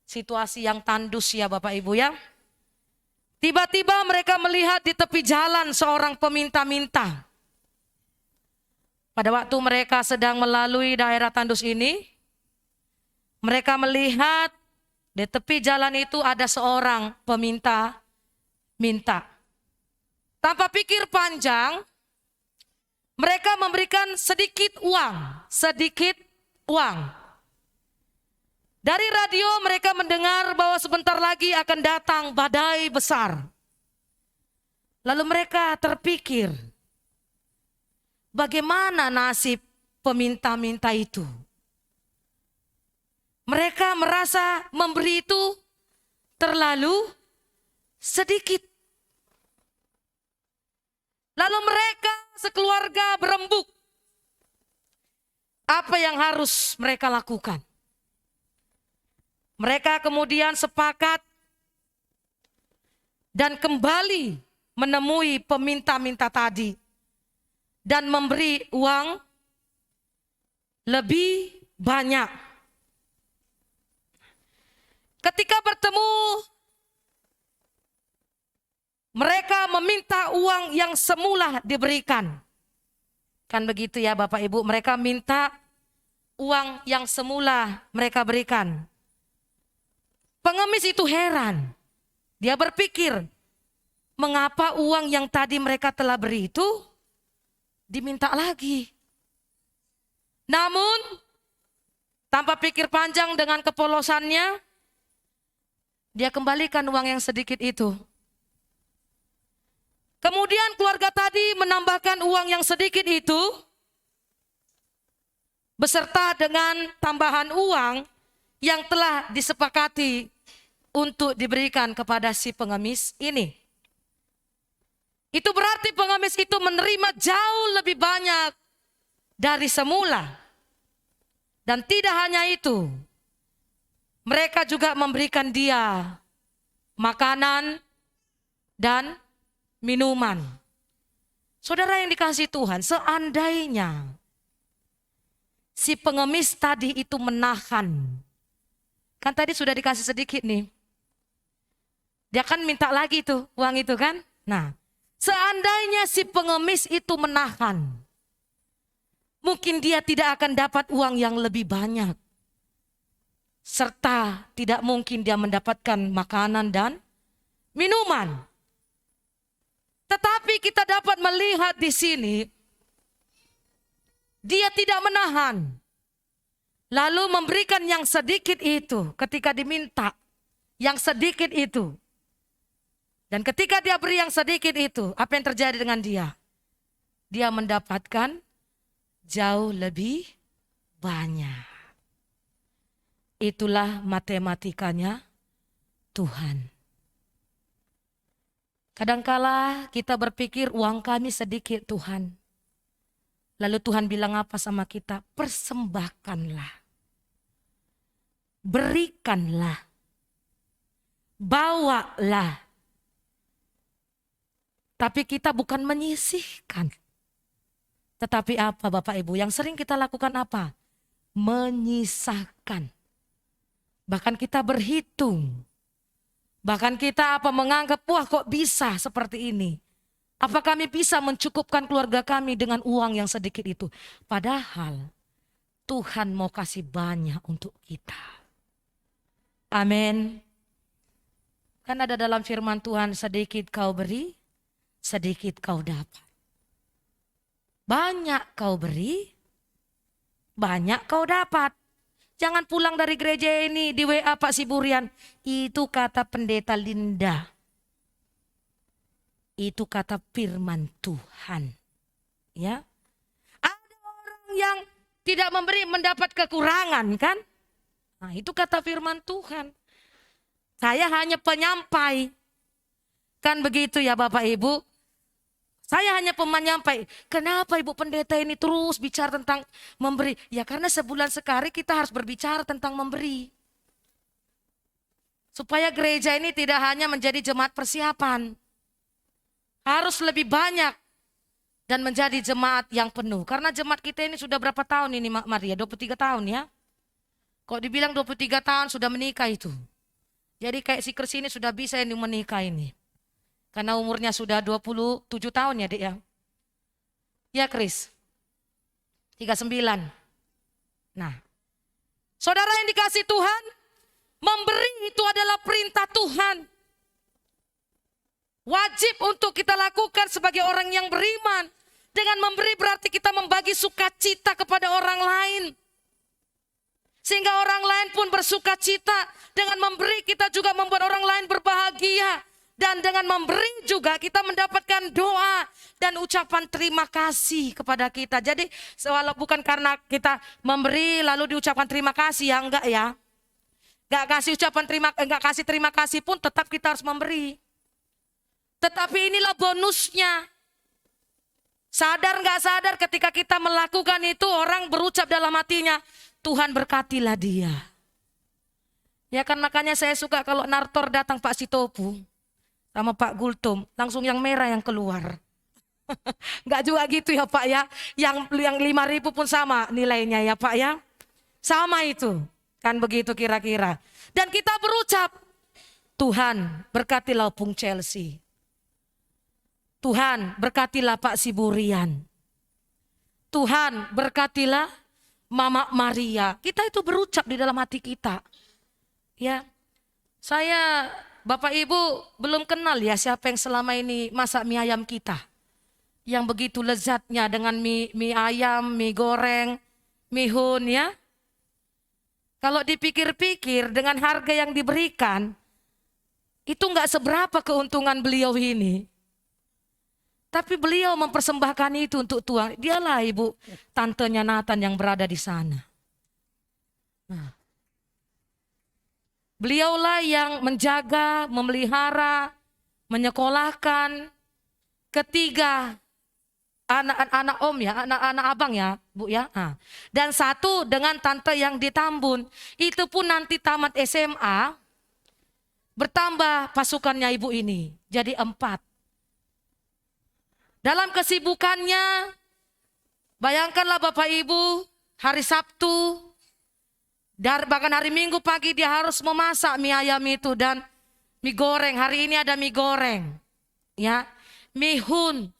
situasi yang tandus ya Bapak Ibu ya. Tiba-tiba mereka melihat di tepi jalan seorang peminta-minta. Pada waktu mereka sedang melalui daerah tandus ini, mereka melihat di tepi jalan itu ada seorang peminta-minta. Tanpa pikir panjang, mereka memberikan sedikit uang. Dari radio mereka mendengar bahwa sebentar lagi akan datang badai besar. Lalu mereka terpikir, bagaimana nasib peminta-minta itu? Mereka merasa memberi itu terlalu sedikit. Lalu mereka sekeluarga berembuk. Apa yang harus mereka lakukan? Mereka kemudian sepakat dan kembali menemui peminta-minta tadi dan memberi uang lebih banyak. Ketika bertemu, mereka meminta uang yang semula diberikan. Kan begitu ya Bapak Ibu, mereka minta uang yang semula mereka berikan. Pengemis itu heran. Dia berpikir, mengapa uang yang tadi mereka telah beri itu diminta lagi? Namun, tanpa pikir panjang dengan kepolosannya, dia kembalikan uang yang sedikit itu. Kemudian keluarga tadi menambahkan uang yang sedikit itu beserta dengan tambahan uang yang telah disepakati untuk diberikan kepada si pengemis ini. Itu berarti pengemis itu menerima jauh lebih banyak dari semula. Dan tidak hanya itu, mereka juga memberikan dia makanan dan minuman. Saudara yang dikasihi Tuhan, seandainya si pengemis tadi itu menahan, kan tadi sudah dikasih sedikit nih, dia kan minta lagi tuh uang itu kan. Nah, seandainya si pengemis itu menahan, mungkin dia tidak akan dapat uang yang lebih banyak. Serta tidak mungkin dia mendapatkan makanan dan minuman. Tetapi kita dapat melihat di sini, dia tidak menahan. Lalu memberikan yang sedikit itu ketika diminta. Yang sedikit itu. Dan ketika dia beri yang sedikit itu, apa yang terjadi dengan dia? Dia mendapatkan jauh lebih banyak. Itulah matematikanya Tuhan. Kadangkala kita berpikir uang kami sedikit Tuhan. Lalu Tuhan bilang apa sama kita? Persembahkanlah. Berikanlah. Bawalah. Tapi kita bukan menyisihkan. Tetapi apa Bapak Ibu? Yang sering kita lakukan apa? Menyisakan. Bahkan kita berhitung. Bahkan kita menganggap, wah kok bisa seperti ini. Apa kami bisa mencukupkan keluarga kami dengan uang yang sedikit itu? Padahal Tuhan mau kasih banyak untuk kita. Amin. Kan ada dalam firman Tuhan, sedikit kau beri, sedikit kau dapat. Banyak kau beri, banyak kau dapat. Jangan pulang dari gereja ini di WA Pak Siburian. Itu kata pendeta Linda. Itu kata firman Tuhan. Ya. Ada orang yang tidak memberi mendapat kekurangan kan? Nah, itu kata firman Tuhan. Saya hanya penyampai. Kan begitu ya Bapak Ibu? Saya hanya penyampai. Kenapa Ibu Pendeta ini terus bicara tentang memberi? Ya karena sebulan sekali kita harus berbicara tentang memberi. Supaya gereja ini tidak hanya menjadi jemaat persiapan. Harus lebih banyak dan menjadi jemaat yang penuh. Karena jemaat kita ini sudah berapa tahun ini Maria? 23 tahun ya. Kok dibilang 23 tahun sudah menikah itu. Jadi kayak si Kris ini sudah bisa ini menikah ini. Karena umurnya sudah 27 tahun ya Dek ya. Ya Kris. 39. Nah. Saudara yang dikasih Tuhan. Memberi itu adalah perintah Tuhan. Wajib untuk kita lakukan sebagai orang yang beriman. Dengan memberi berarti kita membagi sukacita kepada orang lain. Sehingga orang lain pun bersukacita. Dengan memberi kita juga membuat orang lain berbahagia. Dan dengan memberi juga kita mendapatkan doa dan ucapan terima kasih kepada kita. Jadi walau bukan karena kita memberi lalu diucapkan terima kasih ya, enggak ya. Enggak kasih terima kasih pun tetap kita harus memberi. Tetapi inilah bonusnya. Sadar enggak sadar ketika kita melakukan itu orang berucap dalam hatinya, Tuhan berkatilah dia. Ya kan makanya saya suka kalau nartor datang Pak Sitopu. Sama Pak Gultum, langsung yang merah yang keluar. Enggak juga gitu ya Pak ya. Yang 5.000 pun sama nilainya ya Pak ya. Sama itu. Kan begitu kira-kira. Dan kita berucap, Tuhan berkatilah Bung Chelsea. Tuhan berkatilah Pak Siburian. Tuhan berkatilah Mama Maria. Kita itu berucap di dalam hati kita. Ya. Saya Bapak Ibu belum kenal ya siapa yang selama ini masak mie ayam kita. Yang begitu lezatnya dengan mie ayam, mie goreng, mihun ya. Kalau dipikir-pikir dengan harga yang diberikan, itu enggak seberapa keuntungan beliau ini. Tapi beliau mempersembahkan itu untuk Tuhan. Dialah Ibu tantenya Nathan yang berada di sana. Nah. Beliaulah yang menjaga, memelihara, menyekolahkan ketiga anak-anak om ya, anak-anak abang ya Bu ya. Nah. Dan satu dengan tante yang di Tambun. Itu pun nanti tamat SMA bertambah pasukannya ibu ini. Jadi 4. Dalam kesibukannya, bayangkanlah Bapak Ibu hari Sabtu, bahkan hari Minggu pagi dia harus memasak mie ayam itu dan mie goreng. Hari ini ada mie goreng. Ya, mihun,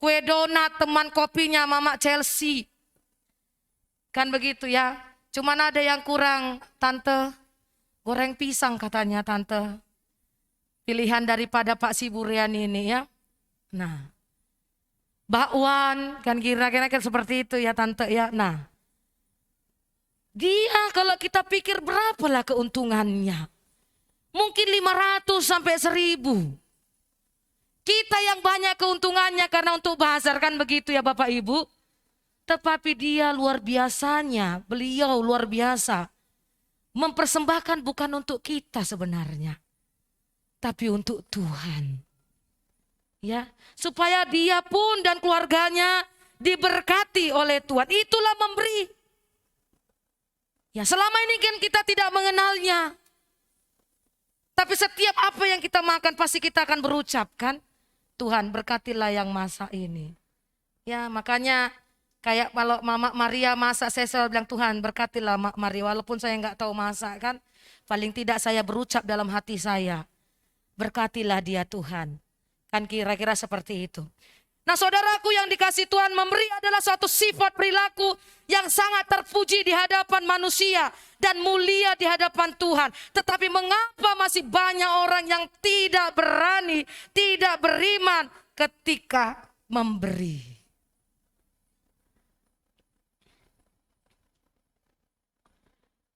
kue donat, teman kopinya Mama Chelsea. Kan begitu ya. Cuman ada yang kurang, Tante. Goreng pisang katanya Tante. Pilihan daripada Pak Siburian ini ya. Nah, bakwan kan kira-kira seperti itu ya Tante ya. Nah. Dia kalau kita pikir berapalah keuntungannya. Mungkin 500 sampai 1.000. Kita yang banyak keuntungannya karena untuk bazar kan begitu ya Bapak Ibu. Tetapi dia luar biasanya, beliau luar biasa. Mempersembahkan bukan untuk kita sebenarnya. Tapi untuk Tuhan. Ya, supaya dia pun dan keluarganya diberkati oleh Tuhan. Itulah memberi. Ya selama ini kan kita tidak mengenalnya. Tapi setiap apa yang kita makan pasti kita akan berucap kan. Tuhan berkatilah yang masak ini. Ya makanya kayak kalau Mama Maria masak saya selalu bilang Tuhan berkatilah Mak Maria. Walaupun saya nggak tahu masak kan. Paling tidak saya berucap dalam hati saya. Berkatilah dia Tuhan. Kan kira-kira seperti itu. Nah saudaraku yang dikasihi Tuhan, memberi adalah suatu sifat perilaku yang sangat terpuji di hadapan manusia dan mulia di hadapan Tuhan. Tetapi mengapa masih banyak orang yang tidak berani, tidak beriman ketika memberi?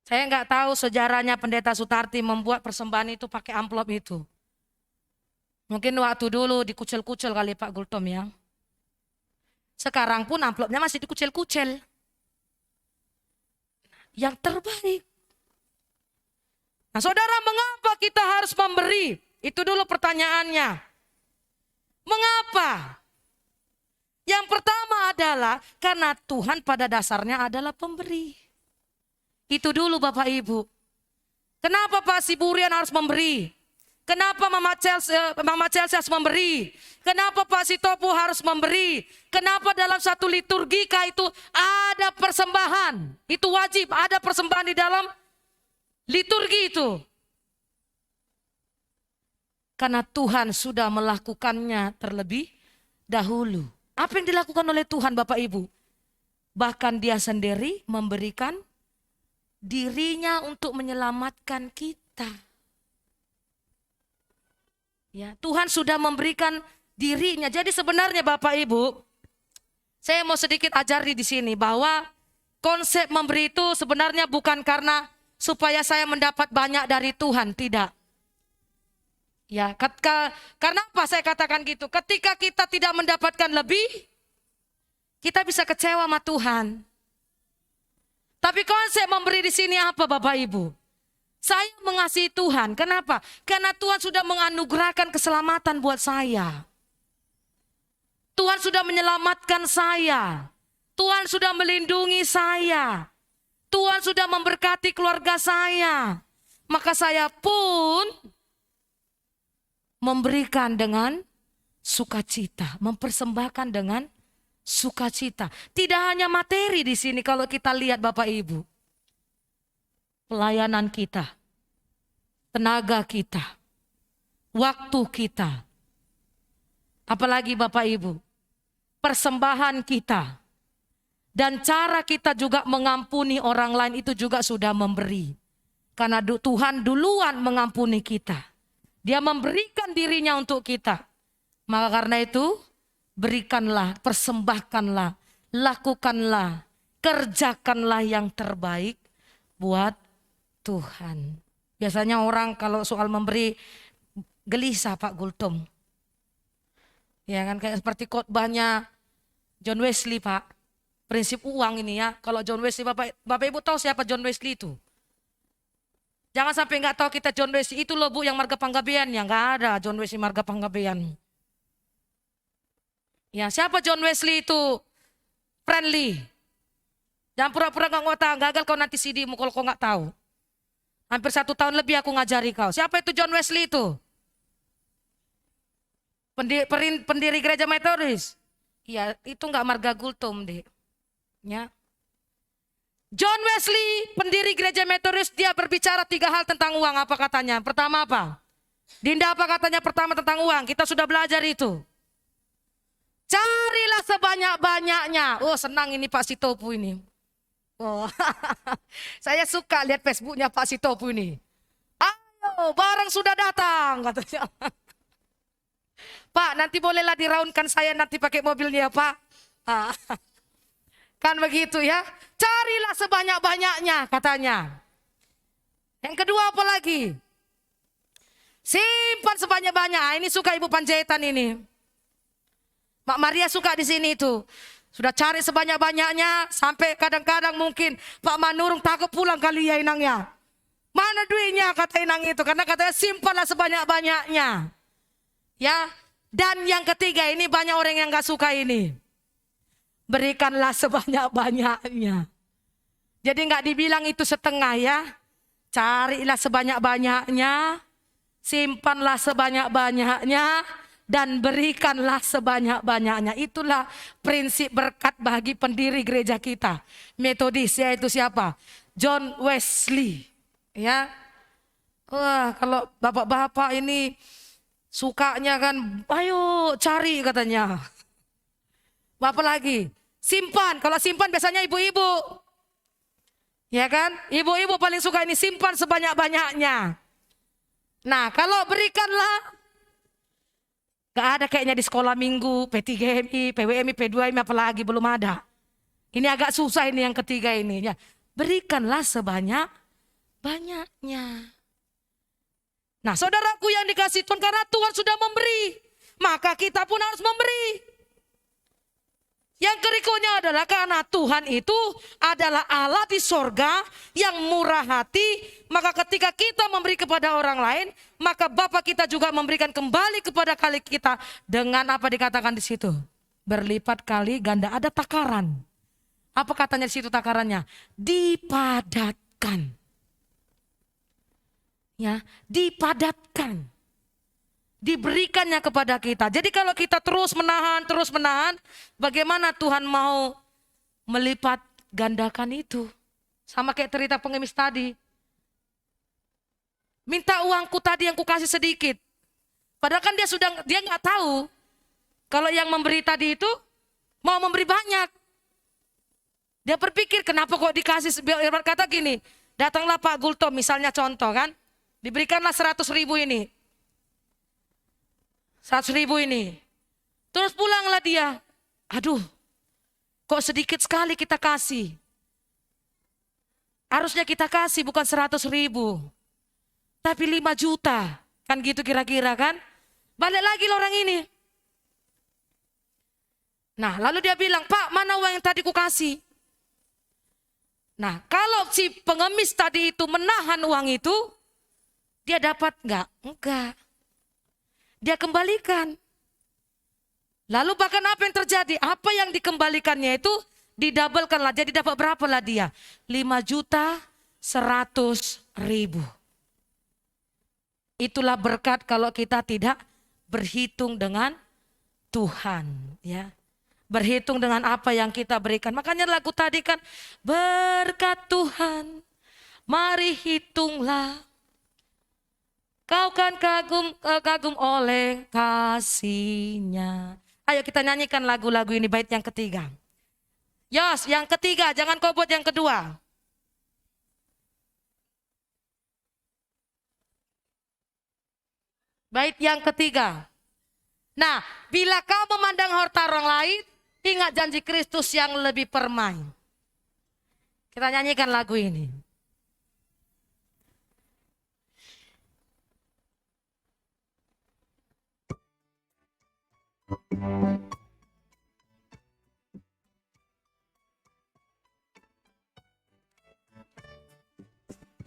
Saya nggak tahu sejarahnya Pendeta Sutarti membuat persembahan itu pakai amplop itu. Mungkin waktu dulu dikucil-kucil kali Pak Gultom ya. Sekarang pun amplopnya masih dikucil-kucil. Yang terbaik. Nah saudara, mengapa kita harus memberi? Itu dulu pertanyaannya. Mengapa? Yang pertama adalah karena Tuhan pada dasarnya adalah pemberi. Itu dulu Bapak Ibu. Kenapa Pak Siburian harus memberi? Kenapa Mama Chelsea harus memberi? Kenapa Pak Sitopu harus memberi? Kenapa dalam satu liturgika itu ada persembahan? Itu wajib, ada persembahan di dalam liturgi itu. Karena Tuhan sudah melakukannya terlebih dahulu. Apa yang dilakukan oleh Tuhan Bapak Ibu? Bahkan Dia sendiri memberikan dirinya untuk menyelamatkan kita. Ya, Tuhan sudah memberikan dirinya. Jadi sebenarnya Bapak Ibu, saya mau sedikit ajari di sini bahwa konsep memberi itu sebenarnya bukan karena supaya saya mendapat banyak dari Tuhan, tidak. Ya, karena apa saya katakan gitu? Ketika kita tidak mendapatkan lebih, kita bisa kecewa sama Tuhan. Tapi konsep memberi di sini apa Bapak Ibu? Saya mengasihi Tuhan. Kenapa? Karena Tuhan sudah menganugerahkan keselamatan buat saya. Tuhan sudah menyelamatkan saya. Tuhan sudah melindungi saya. Tuhan sudah memberkati keluarga saya. Maka saya pun memberikan dengan sukacita, mempersembahkan dengan sukacita. Tidak hanya materi di sini kalau kita lihat Bapak Ibu. Pelayanan kita, tenaga kita, waktu kita. Apalagi Bapak Ibu, persembahan kita. Dan cara kita juga mengampuni orang lain itu juga sudah memberi. Karena Tuhan duluan mengampuni kita. Dia memberikan dirinya untuk kita. Maka karena itu, berikanlah, persembahkanlah, lakukanlah, kerjakanlah yang terbaik buat Tuhan. Biasanya orang kalau soal memberi gelisah Pak Gultom. Ya kan kayak seperti khotbahnya John Wesley Pak. Prinsip uang ini ya. Kalau John Wesley, Bapak Ibu tahu siapa John Wesley itu? Jangan sampai nggak tahu kita John Wesley itu loh Bu yang marga Panggabean. Ya nggak ada John Wesley marga Panggabean. Ya siapa John Wesley itu? Friendly. Jangan pura-pura nggak tahu, gagal kau nanti CD-mu kalau kau nggak tahu. Hampir 1 tahun lebih aku ngajari kau. Siapa itu John Wesley itu? Pendiri gereja Metodis. Ya itu nggak marga Gultom deh. Ya. John Wesley, pendiri gereja Metodis, dia berbicara 3 hal tentang uang. Apa katanya? Pertama apa? Dinda apa katanya pertama tentang uang? Kita sudah belajar itu. Carilah sebanyak-banyaknya. Oh senang ini Pak Sitopu ini. Oh, saya suka lihat Facebooknya Pak Sitopu ini. Ayo, barang sudah datang katanya. Pak, nanti bolehlah diraunkan saya nanti pakai mobilnya Pak. Kan begitu ya. Carilah sebanyak-banyaknya katanya. Yang kedua apa lagi? Simpan sebanyak-banyak. Ini suka Ibu Panjaitan ini. Mak Maria suka di sini itu. Sudah cari sebanyak-banyaknya sampai kadang-kadang mungkin Pak Manurung takut pulang kali ya inangnya. Mana duitnya kata inang itu. Karena katanya simpanlah sebanyak-banyaknya. Ya. Dan yang ketiga ini banyak orang yang gak suka ini. Berikanlah sebanyak-banyaknya. Jadi gak dibilang itu setengah ya. Carilah sebanyak-banyaknya. Simpanlah sebanyak-banyaknya. Dan berikanlah sebanyak-banyaknya. Itulah prinsip berkat bagi pendiri gereja kita. Metodis yaitu siapa? John Wesley. Ya. Wah kalau bapak-bapak ini Sukanya kan, ayo cari katanya. Apa lagi? Simpan. Kalau simpan biasanya ibu-ibu. Ya kan? Ibu-ibu paling suka ini, simpan sebanyak-banyaknya. Nah, kalau berikanlah, gak ada kayaknya di sekolah minggu, P3MI, PWMI, P2MI, apalagi belum ada. Ini agak susah ini yang ketiga ini. Ya. Berikanlah sebanyak-banyaknya. Nah, saudaraku yang dikasih Tuhan, karena Tuhan sudah memberi, maka kita pun harus memberi. Yang berikutnya adalah karena Tuhan itu adalah Allah di sorga yang murah hati, maka ketika kita memberi kepada orang lain, maka Bapa kita juga memberikan kembali kepada kali kita dengan apa dikatakan di situ? Berlipat kali ganda, ada takaran. Apa katanya di situ takarannya? Dipadatkan. Ya, dipadatkan. Diberikannya kepada kita. Jadi kalau kita terus menahan, bagaimana Tuhan mau melipat gandakan itu? Sama kayak cerita pengemis tadi. Minta uangku tadi yang kukasih sedikit. Padahal kan dia nggak tahu kalau yang memberi tadi itu mau memberi banyak. Dia berpikir kenapa kok dikasih, kata gini, datanglah Pak Gulto misalnya contoh kan, diberikanlah 100.000 ini. 100.000 ini. Terus pulanglah dia. Aduh, kok sedikit sekali kita kasih. Harusnya kita kasih bukan 100.000. Tapi 5 juta. Kan gitu kira-kira kan. Balik lagi orang ini. Nah lalu dia bilang, Pak mana uang yang tadi ku kasih? Nah kalau si pengemis tadi itu menahan uang itu, dia dapat enggak? Enggak. Dia kembalikan. Lalu bahkan apa yang terjadi? Apa yang dikembalikannya itu didabelkan lah. Jadi dapat berapa lah dia? 5.100.000. Itulah berkat kalau kita tidak berhitung dengan Tuhan. Ya, berhitung dengan apa yang kita berikan. Makanya lagu tadi kan, berkat Tuhan, mari hitunglah. Kau kan kagum oleh kasih-Nya. Ayo kita nyanyikan lagu-lagu ini, bait yang ketiga. Yos, yang ketiga, jangan kau buat yang kedua. Bait yang ketiga. Nah, bila kau memandang harta orang lain, ingat janji Kristus yang lebih permai. Kita nyanyikan lagu ini.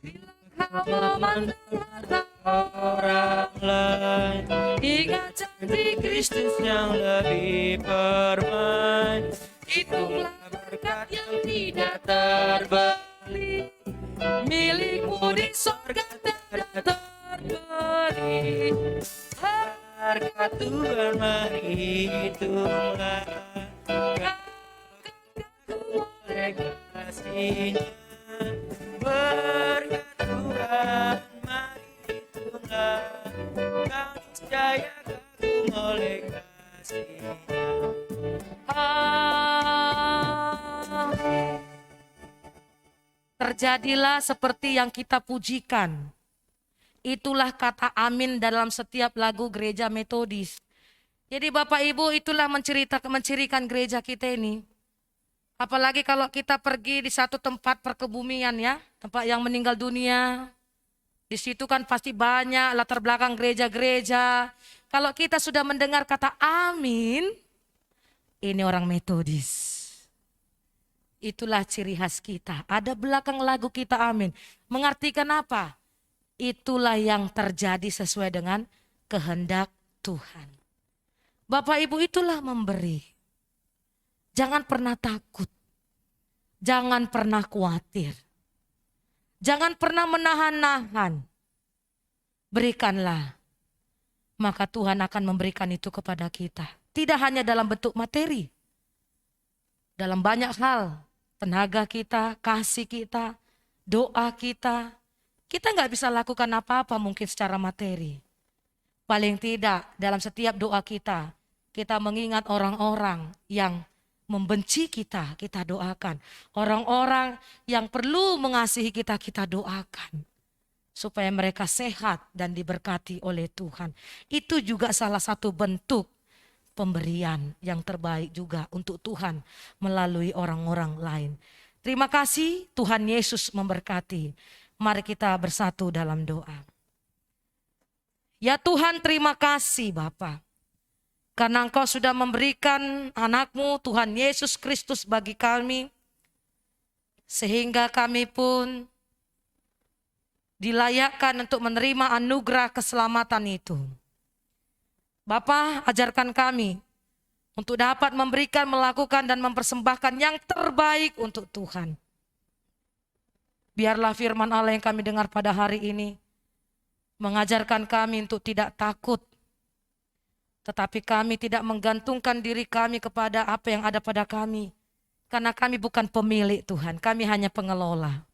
Bila kau memandang Orang lain, ingat janji Kristus yang lebih permai. Itulah berkat yang tidak terbeli, milikmu di sorga tidak terbeli. Berkat Tuhan mari hitunglah, oleh kasih-Nya. Berkat Tuhan mari hitunglah, kau niscaya kagum oleh kasih-Nya. Terjadilah seperti yang kita pujikan. Itulah kata amin dalam setiap lagu gereja Metodis. Jadi Bapak Ibu, itulah mencirikan gereja kita ini. Apalagi kalau kita pergi di satu tempat perkebumian ya, tempat yang meninggal dunia. Di situ kan pasti banyak latar belakang gereja-gereja. Kalau kita sudah mendengar kata amin, ini orang Metodis. Itulah ciri khas kita. Ada belakang lagu kita amin. Mengartikan apa? Itulah yang terjadi sesuai dengan kehendak Tuhan. Bapak Ibu, itulah memberi. Jangan pernah takut. Jangan pernah khawatir. Jangan pernah menahan-nahan. Berikanlah. Maka Tuhan akan memberikan itu kepada kita. Tidak hanya dalam bentuk materi. Dalam banyak hal. Tenaga kita, kasih kita, doa kita. Kita nggak bisa lakukan apa-apa mungkin secara materi. paling tidak dalam setiap doa kita, kita mengingat orang-orang yang membenci kita, kita doakan. Orang-orang yang perlu mengasihi kita, kita doakan. Supaya mereka sehat dan diberkati oleh Tuhan. Itu juga salah satu bentuk pemberian yang terbaik juga untuk Tuhan melalui orang-orang lain. Terima kasih, Tuhan Yesus memberkati. Mari kita bersatu dalam doa. Ya Tuhan, terima kasih Bapa, karena Engkau sudah memberikan anak-Mu Tuhan Yesus Kristus bagi kami, sehingga kami pun dilayakkan untuk menerima anugerah keselamatan itu. Bapa, ajarkan kami untuk dapat memberikan, melakukan, dan mempersembahkan yang terbaik untuk Tuhan. Biarlah firman Allah yang kami dengar pada hari ini mengajarkan kami untuk tidak takut, tetapi kami tidak menggantungkan diri kami kepada apa yang ada pada kami. Karena kami bukan pemilik Tuhan, kami hanya pengelola.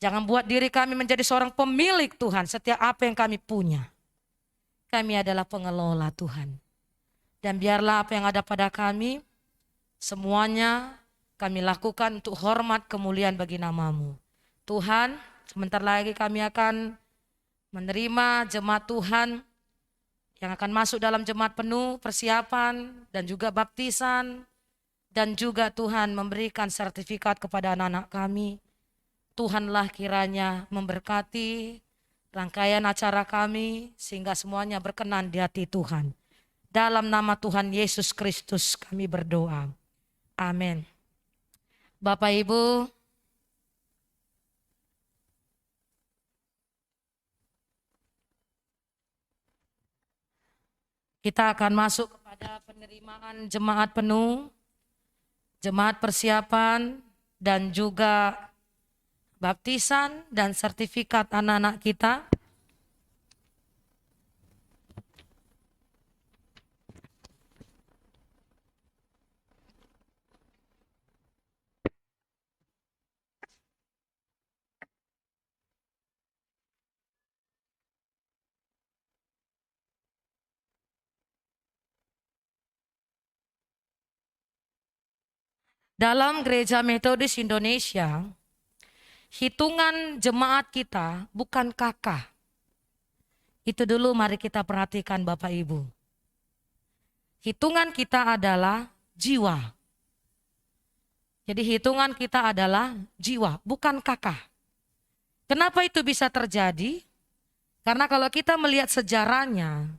Jangan buat diri kami menjadi seorang pemilik Tuhan setiap apa yang kami punya. Kami adalah pengelola Tuhan. Dan biarlah apa yang ada pada kami, semuanya kami lakukan untuk hormat kemuliaan bagi nama-Mu. Tuhan, sebentar lagi kami akan menerima jemaat Tuhan yang akan masuk dalam jemaat penuh persiapan dan juga baptisan. Dan juga Tuhan memberikan sertifikat kepada anak-anak kami. Tuhanlah kiranya memberkati rangkaian acara kami sehingga semuanya berkenan di hati Tuhan. Dalam nama Tuhan Yesus Kristus kami berdoa. Amin. Bapak Ibu, kita akan masuk kepada penerimaan jemaat penuh, jemaat persiapan, dan juga baptisan dan sertifikat anak-anak kita. Dalam Gereja Metodis Indonesia, hitungan jemaat kita bukan kakak. Itu dulu mari kita perhatikan Bapak Ibu. Hitungan kita adalah jiwa. Jadi hitungan kita adalah jiwa, bukan kakak. Kenapa itu bisa terjadi? Karena kalau kita melihat sejarahnya,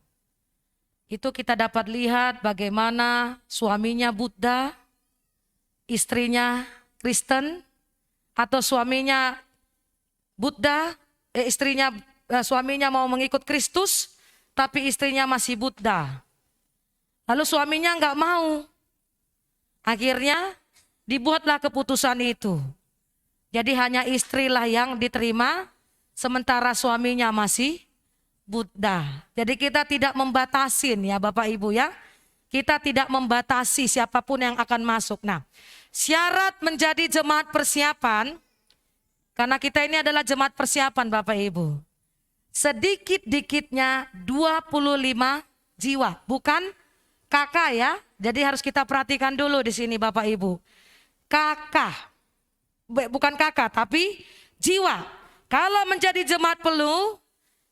itu kita dapat lihat bagaimana suaminya Buddha, istrinya Kristen, atau suaminya Buddha, suaminya mau mengikut Kristus, tapi istrinya masih Buddha. Lalu suaminya nggak mau. Akhirnya dibuatlah keputusan itu. Jadi hanya istrilah yang diterima, sementara suaminya masih Buddha. Jadi kita tidak membatasin ya Bapak Ibu ya. Kita tidak membatasi siapapun yang akan masuk. Nah, syarat menjadi jemaat persiapan, karena kita ini adalah jemaat persiapan Bapak Ibu. Sedikit-dikitnya 25 jiwa, bukan kakak ya. Jadi harus kita perhatikan dulu di sini Bapak Ibu. Kakak, bukan kakak tapi jiwa. Kalau menjadi jemaat penuh,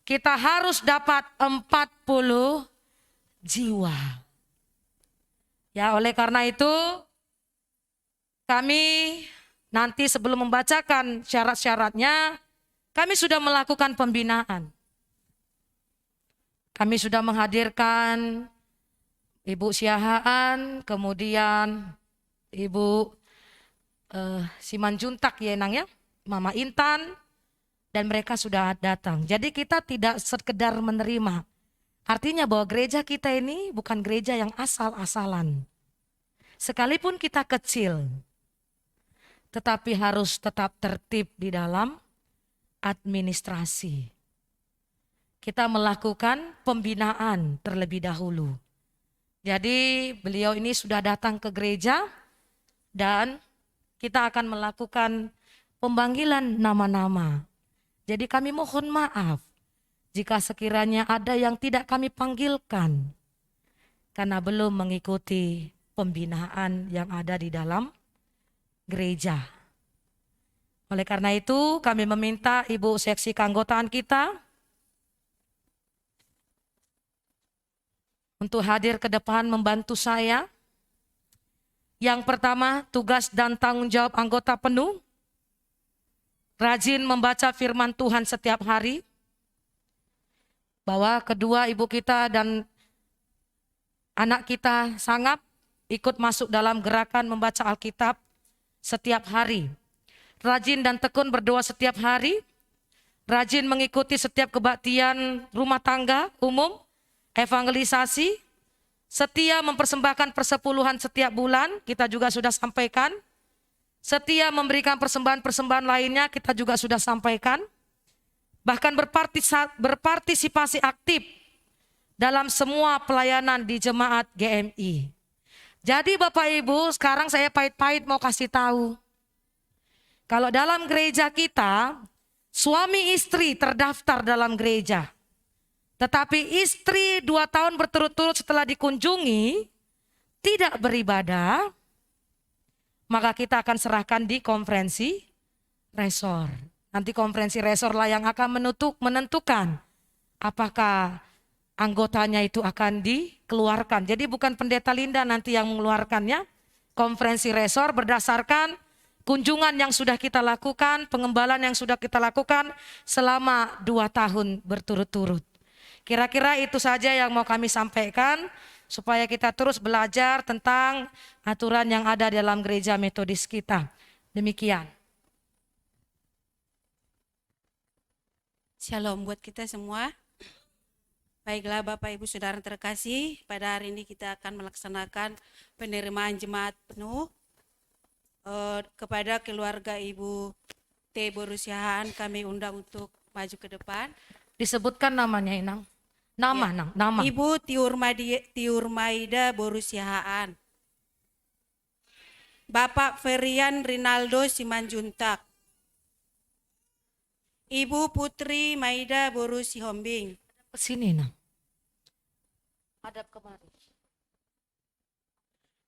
kita harus dapat 40 jiwa. Ya, oleh karena itu kami nanti sebelum membacakan syarat-syaratnya, kami sudah melakukan pembinaan. Kami sudah menghadirkan Ibu Siahaan, kemudian Ibu Simanjuntak ya Nang ya, Mama Intan, dan mereka sudah datang. Jadi kita tidak sekedar menerima. Artinya bahwa gereja kita ini bukan gereja yang asal-asalan. Sekalipun kita kecil, tetapi harus tetap tertib di dalam administrasi. Kita melakukan pembinaan terlebih dahulu. Jadi beliau ini sudah datang ke gereja dan kita akan melakukan pemanggilan nama-nama. Jadi kami mohon maaf jika sekiranya ada yang tidak kami panggilkan karena belum mengikuti pembinaan yang ada di dalam gereja. Oleh karena itu kami meminta Ibu seksi keanggotaan kita untuk hadir ke depan membantu saya. Yang pertama, tugas dan tanggung jawab anggota penuh. Rajin membaca firman Tuhan setiap hari. Bahwa kedua, ibu kita dan anak kita Sangap ikut masuk dalam gerakan membaca Alkitab setiap hari. Rajin dan tekun berdoa setiap hari. Rajin mengikuti setiap kebaktian rumah tangga umum, evangelisasi. Setia mempersembahkan persepuluhan setiap bulan, kita juga sudah sampaikan. Setia memberikan persembahan-persembahan lainnya, kita juga sudah sampaikan. Bahkan berpartisipasi aktif dalam semua pelayanan di jemaat GMI. Jadi Bapak Ibu, sekarang saya pahit-pahit mau kasih tahu. Kalau dalam gereja kita, suami istri terdaftar dalam gereja. Tetapi istri 2 tahun berturut-turut setelah dikunjungi tidak beribadah, maka kita akan serahkan di konferensi resor. Nanti konferensi resor lah yang akan menentukan apakah anggotanya itu akan dikeluarkan. Jadi bukan pendeta Linda nanti yang mengeluarkannya, konferensi resor berdasarkan kunjungan yang sudah kita lakukan, pengembalaan yang sudah kita lakukan selama 2 tahun berturut-turut. Kira-kira itu saja yang mau kami sampaikan supaya kita terus belajar tentang aturan yang ada dalam gereja metodis kita. Demikian. Shalom buat kita semua. Baiklah Bapak Ibu Saudara terkasih, pada hari ini kita akan melaksanakan penerimaan jemaat penuh kepada keluarga Ibu T. Borusiahaan. Kami undang untuk maju ke depan. Disebutkan namanya, Inang. Nama. Ibu Tiurmaida Borusiahaan. Bapak Ferian Rinaldo Simanjuntak. Ibu Putri Maida Borusihombing. Kesini, Inang. Hadap kemari.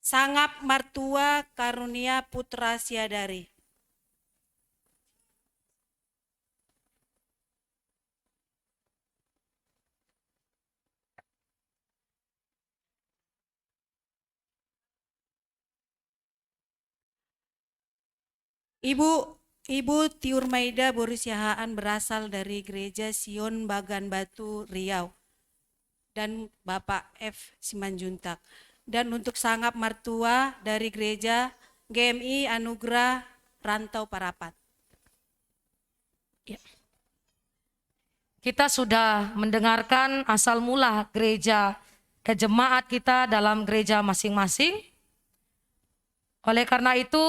Sangap Martua Karunia Putra Siadari. Ibu Tiurmaida Borusiahaan berasal dari Gereja Sion Bagan Batu Riau dan Bapak F. Simanjuntak. Dan untuk Sangap Martua dari Gereja GMI Anugerah Rantau Parapat. Ya. Kita sudah mendengarkan asal mula jemaat kita dalam gereja masing-masing. Oleh karena itu,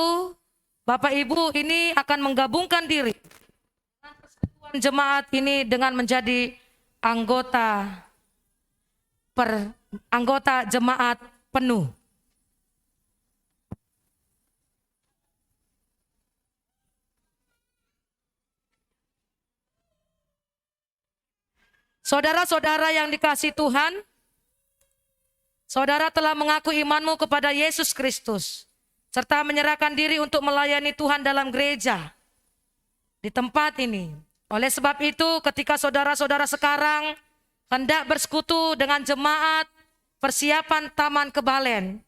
Bapak Ibu ini akan menggabungkan diri dengan persekutuan jemaat ini dengan menjadi anggota jemaat penuh. Saudara-saudara yang dikasihi Tuhan, saudara telah mengaku imanmu kepada Yesus Kristus serta menyerahkan diri untuk melayani Tuhan dalam gereja di tempat ini. Oleh sebab itu, ketika saudara-saudara sekarang hendak bersekutu dengan jemaat persiapan Taman Kebalen,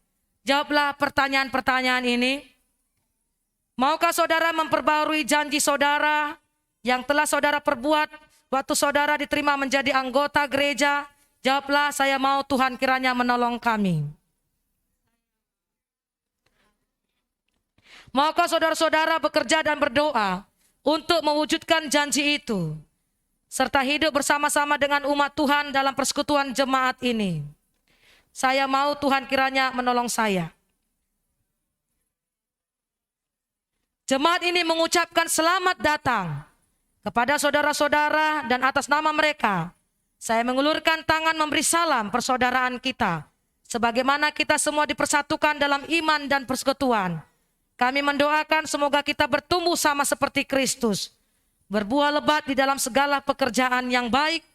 jawablah pertanyaan-pertanyaan ini. Maukah saudara memperbarui janji saudara yang telah saudara perbuat waktu saudara diterima menjadi anggota gereja? Jawablah, saya mau, Tuhan kiranya menolong kami. Maukah saudara-saudara bekerja dan berdoa untuk mewujudkan janji itu, serta hidup bersama-sama dengan umat Tuhan dalam persekutuan jemaat ini? Saya mau, Tuhan kiranya menolong saya. Jemaat ini mengucapkan selamat datang kepada saudara-saudara dan atas nama mereka, saya mengulurkan tangan memberi salam persaudaraan kita. Sebagaimana kita semua dipersatukan dalam iman dan persekutuan, kami mendoakan semoga kita bertumbuh sama seperti Kristus, berbuah lebat di dalam segala pekerjaan yang baik,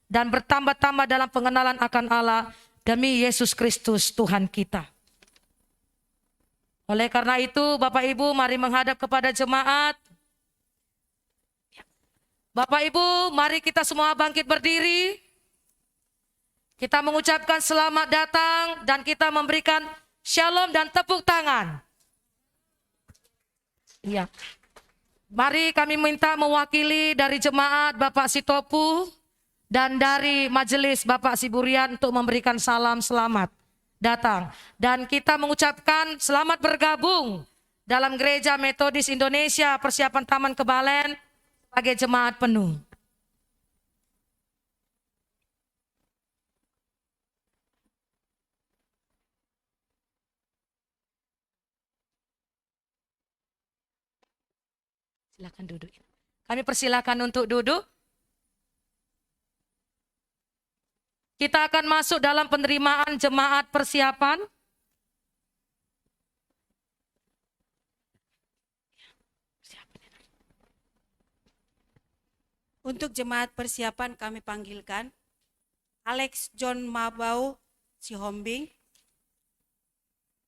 dan bertambah-tambah dalam pengenalan akan Allah demi Yesus Kristus Tuhan kita. Oleh karena itu, Bapak Ibu, mari menghadap kepada jemaat. Bapak Ibu, mari kita semua bangkit berdiri. Kita mengucapkan selamat datang dan kita memberikan shalom dan tepuk tangan. Iya. Mari kami minta mewakili dari jemaat Bapak Sitopu dan dari majelis Bapak Siburian untuk memberikan salam selamat datang. Dan kita mengucapkan selamat bergabung dalam Gereja Metodis Indonesia Persiapan Taman Kebalen sebagai jemaat penuh. Silakan duduk. Kami persilakan untuk duduk. Kita akan masuk dalam penerimaan jemaat persiapan. Untuk jemaat persiapan kami panggilkan Alex John Mabau Sihombing,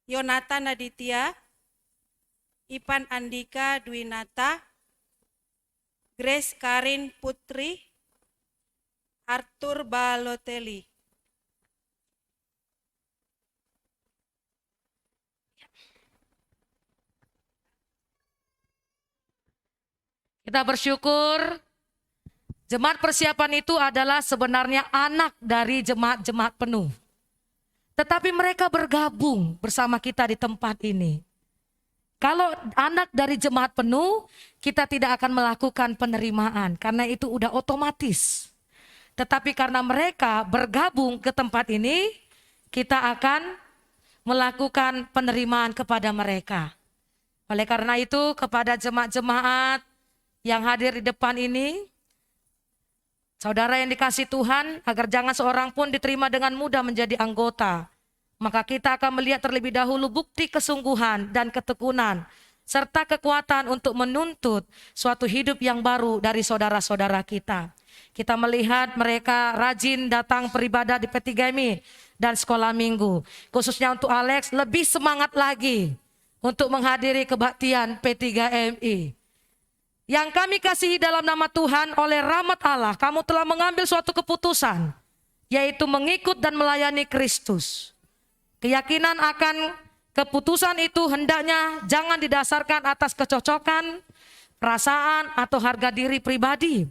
Yonatan Aditya, Ipan Andika Dwinata, Grace Karin Putri, Arthur Balotelli. Kita bersyukur jemaat persiapan itu adalah sebenarnya anak dari jemaat-jemaat penuh. Tetapi mereka bergabung bersama kita di tempat ini. Kalau anak dari jemaat penuh, kita tidak akan melakukan penerimaan karena itu udah otomatis. Tetapi karena mereka bergabung ke tempat ini, kita akan melakukan penerimaan kepada mereka. Oleh karena itu, kepada jemaat-jemaat yang hadir di depan ini, saudara yang dikasih Tuhan, agar jangan seorang pun diterima dengan mudah menjadi anggota, maka kita akan melihat terlebih dahulu bukti kesungguhan dan ketekunan, serta kekuatan untuk menuntut suatu hidup yang baru dari saudara-saudara kita. Kita melihat mereka rajin datang beribadah di P3MI dan sekolah minggu. Khususnya untuk Alex, lebih semangat lagi untuk menghadiri kebaktian P3MI. Yang kami kasihi dalam nama Tuhan, oleh rahmat Allah, kamu telah mengambil suatu keputusan, yaitu mengikut dan melayani Kristus. Keyakinan akan keputusan itu hendaknya jangan didasarkan atas kecocokan, perasaan, atau harga diri pribadi,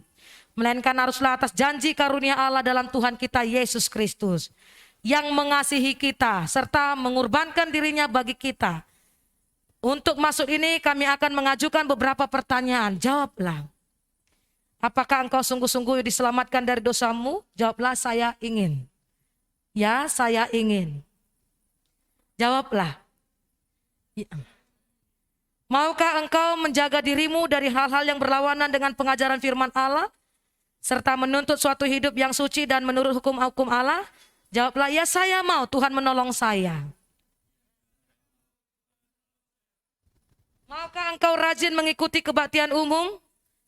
melainkan haruslah atas janji karunia Allah dalam Tuhan kita Yesus Kristus, yang mengasihi kita serta mengorbankan dirinya bagi kita. Untuk masuk ini kami akan mengajukan beberapa pertanyaan. Jawablah. Apakah engkau sungguh-sungguh diselamatkan dari dosamu? Jawablah, saya ingin. Ya, saya ingin. Jawablah. Ya. Maukah engkau menjaga dirimu dari hal-hal yang berlawanan dengan pengajaran firman Allah, serta menuntut suatu hidup yang suci dan menurut hukum-hukum Allah? Jawablah, ya saya mau, Tuhan menolong saya. Maukah engkau rajin mengikuti kebaktian umum,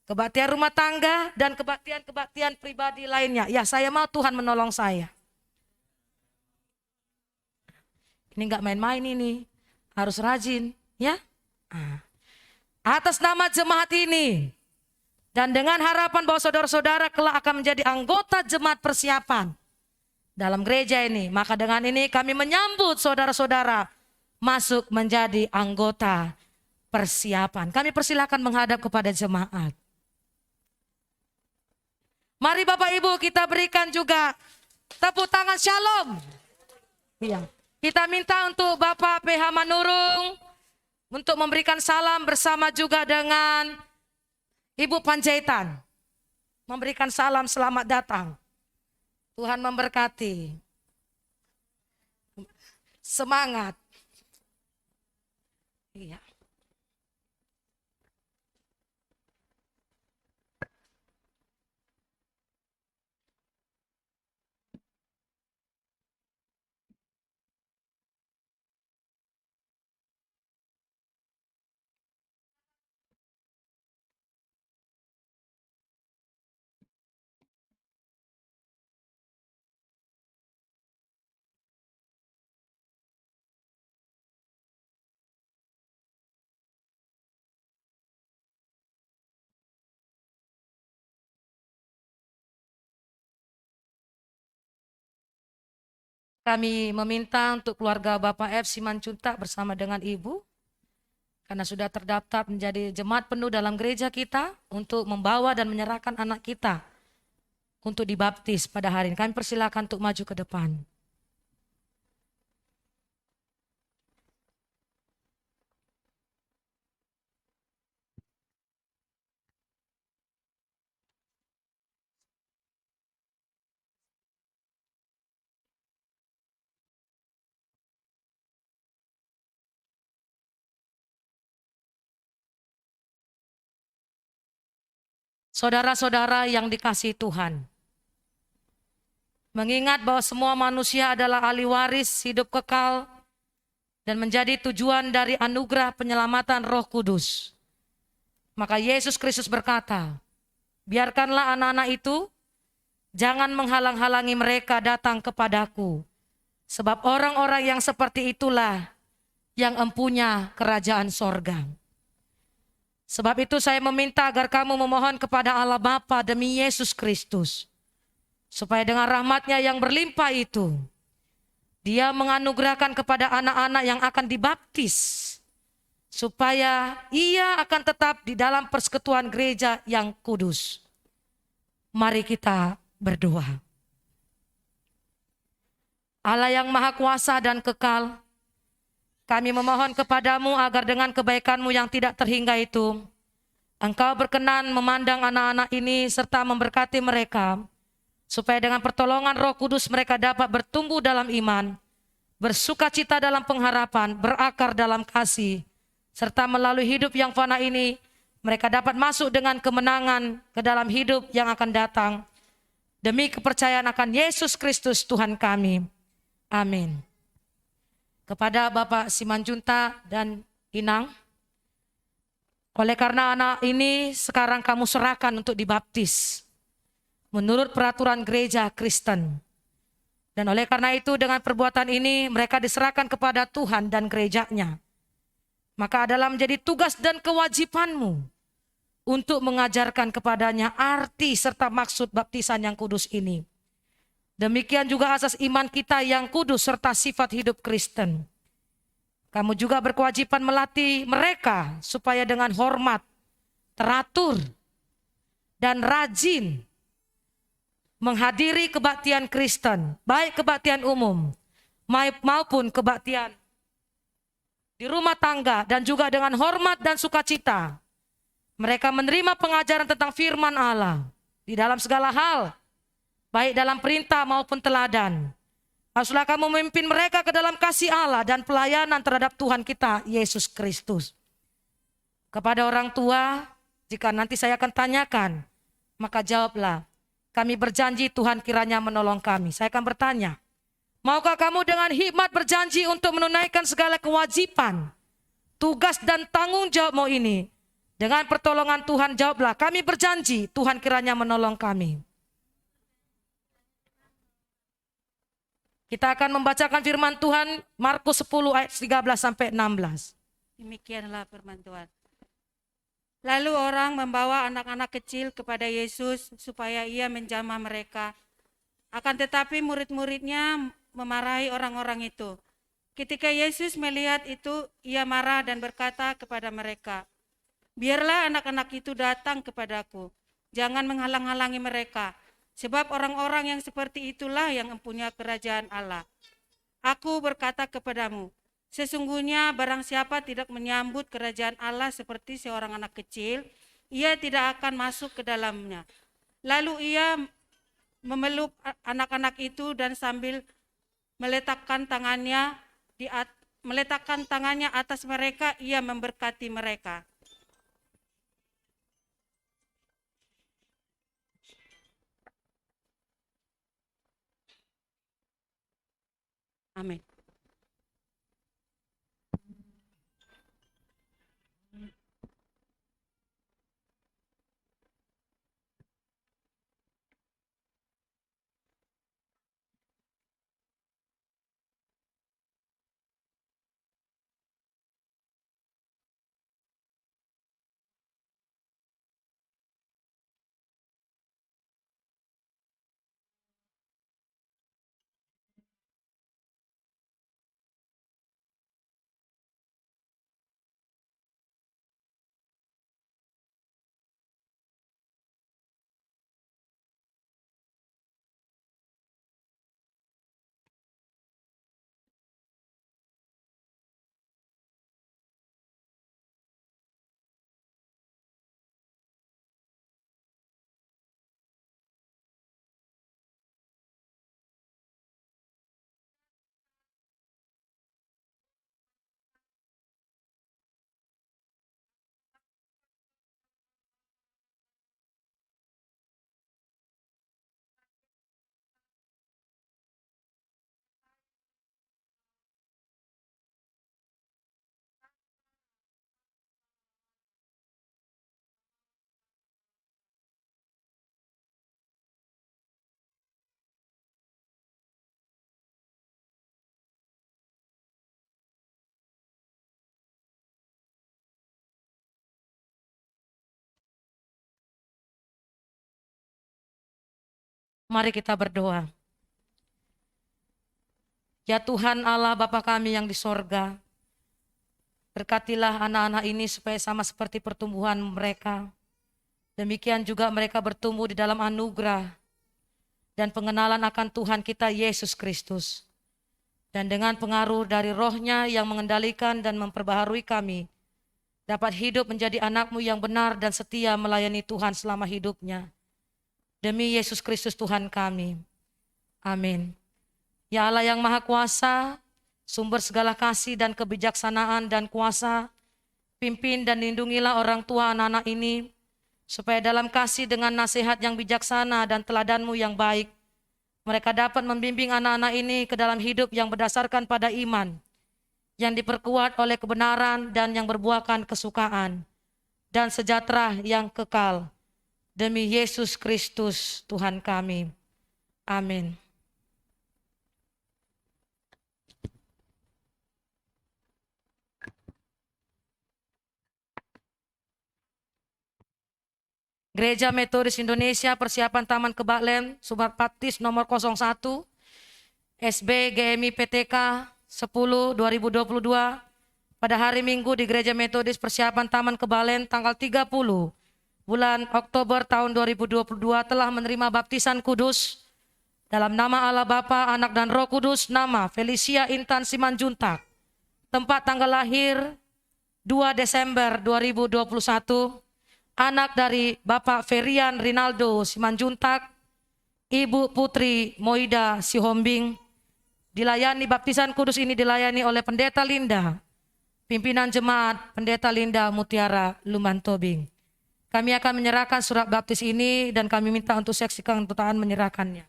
kebaktian rumah tangga, dan kebaktian-kebaktian pribadi lainnya? Ya saya mau, Tuhan menolong saya. Ini enggak main-main ini, harus rajin ya. Atas nama jemaat ini, dan dengan harapan bahwa saudara-saudara kelak akan menjadi anggota jemaat persiapan dalam gereja ini, maka dengan ini kami menyambut saudara-saudara masuk menjadi anggota persiapan. Kami persilakan menghadap kepada jemaat. Mari Bapak Ibu kita berikan juga tepuk tangan shalom. Iya. Kita minta untuk Bapak PH Manurung untuk memberikan salam bersama juga dengan Ibu Panjaitan. Memberikan salam selamat datang. Tuhan memberkati. Semangat. Iya. Kami meminta untuk keluarga Bapak F. Simanjuntak bersama dengan Ibu, karena sudah terdaftar menjadi jemaat penuh dalam gereja kita, untuk membawa dan menyerahkan anak kita untuk dibaptis pada hari ini. Kami persilakan untuk maju ke depan. Saudara-saudara yang dikasihi Tuhan, mengingat bahwa semua manusia adalah ahli waris hidup kekal dan menjadi tujuan dari anugerah penyelamatan Roh Kudus, maka Yesus Kristus berkata, biarkanlah anak-anak itu, jangan menghalang-halangi mereka datang kepadaku, sebab orang-orang yang seperti itulah yang empunya kerajaan sorga. Sebab itu saya meminta agar kamu memohon kepada Allah Bapa demi Yesus Kristus, supaya dengan rahmat-Nya yang berlimpah itu, Dia menganugerahkan kepada anak-anak yang akan dibaptis, supaya ia akan tetap di dalam persekutuan gereja yang kudus. Mari kita berdoa. Allah yang Maha Kuasa dan kekal, kami memohon kepadamu agar dengan kebaikan-Mu yang tidak terhingga itu, Engkau berkenan memandang anak-anak ini serta memberkati mereka, supaya dengan pertolongan Roh Kudus mereka dapat bertumbuh dalam iman, bersukacita dalam pengharapan, berakar dalam kasih, serta melalui hidup yang fana ini, mereka dapat masuk dengan kemenangan ke dalam hidup yang akan datang, demi kepercayaan akan Yesus Kristus Tuhan kami. Amin. Kepada Bapak Simanjuntak dan Inang, oleh karena anak ini sekarang kamu serahkan untuk dibaptis menurut peraturan gereja Kristen. Dan oleh karena itu dengan perbuatan ini mereka diserahkan kepada Tuhan dan gerejanya. Maka adalah menjadi tugas dan kewajibanmu untuk mengajarkan kepadanya arti serta maksud baptisan yang kudus ini. Demikian juga asas iman kita yang kudus serta sifat hidup Kristen. Kamu juga berkewajiban melatih mereka supaya dengan hormat, teratur, dan rajin menghadiri kebaktian Kristen, baik kebaktian umum maupun kebaktian di rumah tangga, dan juga dengan hormat dan sukacita. Mereka menerima pengajaran tentang firman Allah di dalam segala hal, baik dalam perintah maupun teladan. Haruslah kamu memimpin mereka ke dalam kasih Allah dan pelayanan terhadap Tuhan kita, Yesus Kristus. Kepada orang tua, jika nanti saya akan tanyakan, maka jawablah, kami berjanji Tuhan kiranya menolong kami. Saya akan bertanya, maukah kamu dengan hikmat berjanji untuk menunaikan segala kewajiban, tugas dan tanggung jawabmu ini? Dengan pertolongan Tuhan jawablah, kami berjanji Tuhan kiranya menolong kami. Kita akan membacakan firman Tuhan Markus 10 ayat 13 sampai 16. Demikianlah firman Tuhan. Lalu orang membawa anak-anak kecil kepada Yesus supaya ia menjamah mereka. Akan tetapi murid-muridnya memarahi orang-orang itu. Ketika Yesus melihat itu, ia marah dan berkata kepada mereka, biarlah anak-anak itu datang kepadaku, jangan menghalang-halangi mereka. Sebab orang-orang yang seperti itulah yang mempunyai kerajaan Allah. Aku berkata kepadamu, sesungguhnya barang siapa tidak menyambut kerajaan Allah seperti seorang anak kecil, ia tidak akan masuk ke dalamnya. Lalu ia memeluk anak-anak itu dan sambil meletakkan tangannya atas mereka, ia memberkati mereka. Amin. Mari kita berdoa. Ya Tuhan Allah Bapa kami yang di sorga, berkatilah anak-anak ini supaya sama seperti pertumbuhan mereka. Demikian juga mereka bertumbuh di dalam anugerah dan pengenalan akan Tuhan kita Yesus Kristus. Dan dengan pengaruh dari roh-Nya yang mengendalikan dan memperbaharui kami, dapat hidup menjadi anak-Mu yang benar dan setia melayani Tuhan selama hidupnya. Demi Yesus Kristus Tuhan kami. Amin. Ya Allah yang Maha Kuasa, sumber segala kasih dan kebijaksanaan dan kuasa, pimpin dan lindungilah orang tua anak-anak ini, supaya dalam kasih dengan nasihat yang bijaksana dan teladan-Mu yang baik, mereka dapat membimbing anak-anak ini ke dalam hidup yang berdasarkan pada iman, yang diperkuat oleh kebenaran dan yang berbuahkan kesukaan, dan sejahtera yang kekal. Demi Yesus Kristus Tuhan kami. Amin. Gereja Metodis Indonesia Persiapan Taman Kebaklen, Subat Baptis nomor 01, SB GMI PTK 10 2022, pada hari Minggu di Gereja Metodis Persiapan Taman Kebaklen tanggal 30 bulan Oktober tahun 2022 telah menerima baptisan kudus dalam nama Allah Bapa, Anak dan Roh Kudus, nama Felicia Intan Simanjuntak, tempat tanggal lahir 2 Desember 2021, anak dari Bapak Ferian Rinaldo Simanjuntak, Ibu Putri Moida Sihombing. Dilayani baptisan kudus ini dilayani oleh Pendeta Linda, pimpinan jemaat Pendeta Linda Mutiara Lumantobing. Kami akan menyerahkan surat baptis ini dan kami minta untuk seksi keanggotaan menyerahkannya.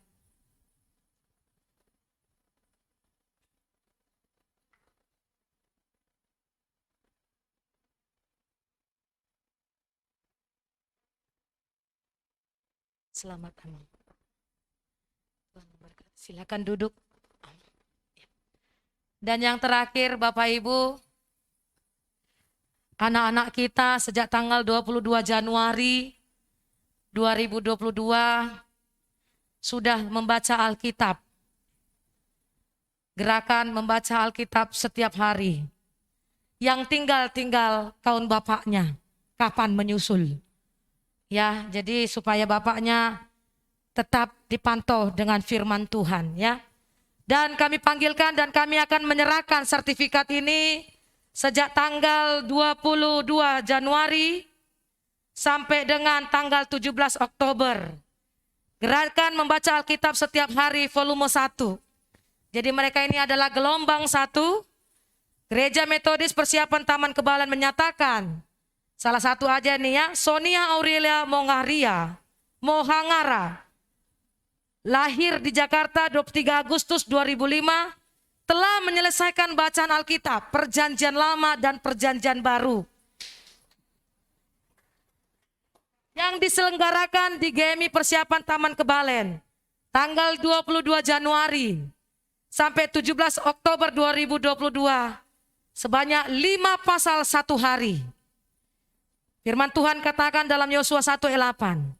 Selamat amin. Silakan duduk. Dan yang terakhir Bapak Ibu, anak-anak kita sejak tanggal 22 Januari 2022 sudah membaca Alkitab. Gerakan membaca Alkitab setiap hari. Yang tinggal kaum bapaknya, kapan menyusul. Ya, jadi supaya bapaknya tetap dipantau dengan firman Tuhan ya. Dan kami panggilkan dan kami akan menyerahkan sertifikat ini sejak tanggal 22 Januari sampai dengan tanggal 17 Oktober. Gerakan membaca Alkitab setiap hari volume 1. Jadi mereka ini adalah gelombang 1. Gereja Metodis Persiapan Taman Kebaklen menyatakan, salah satu aja nih ya, Sonia Aurelia Mohangara, lahir di Jakarta 23 Agustus 2005, telah menyelesaikan bacaan Alkitab, Perjanjian Lama dan Perjanjian Baru, yang diselenggarakan di GMI Persiapan Taman Kebaklen tanggal 22 Januari sampai 17 Oktober 2022, sebanyak 5 pasal 1 hari. Firman Tuhan katakan dalam Yosua 1:8,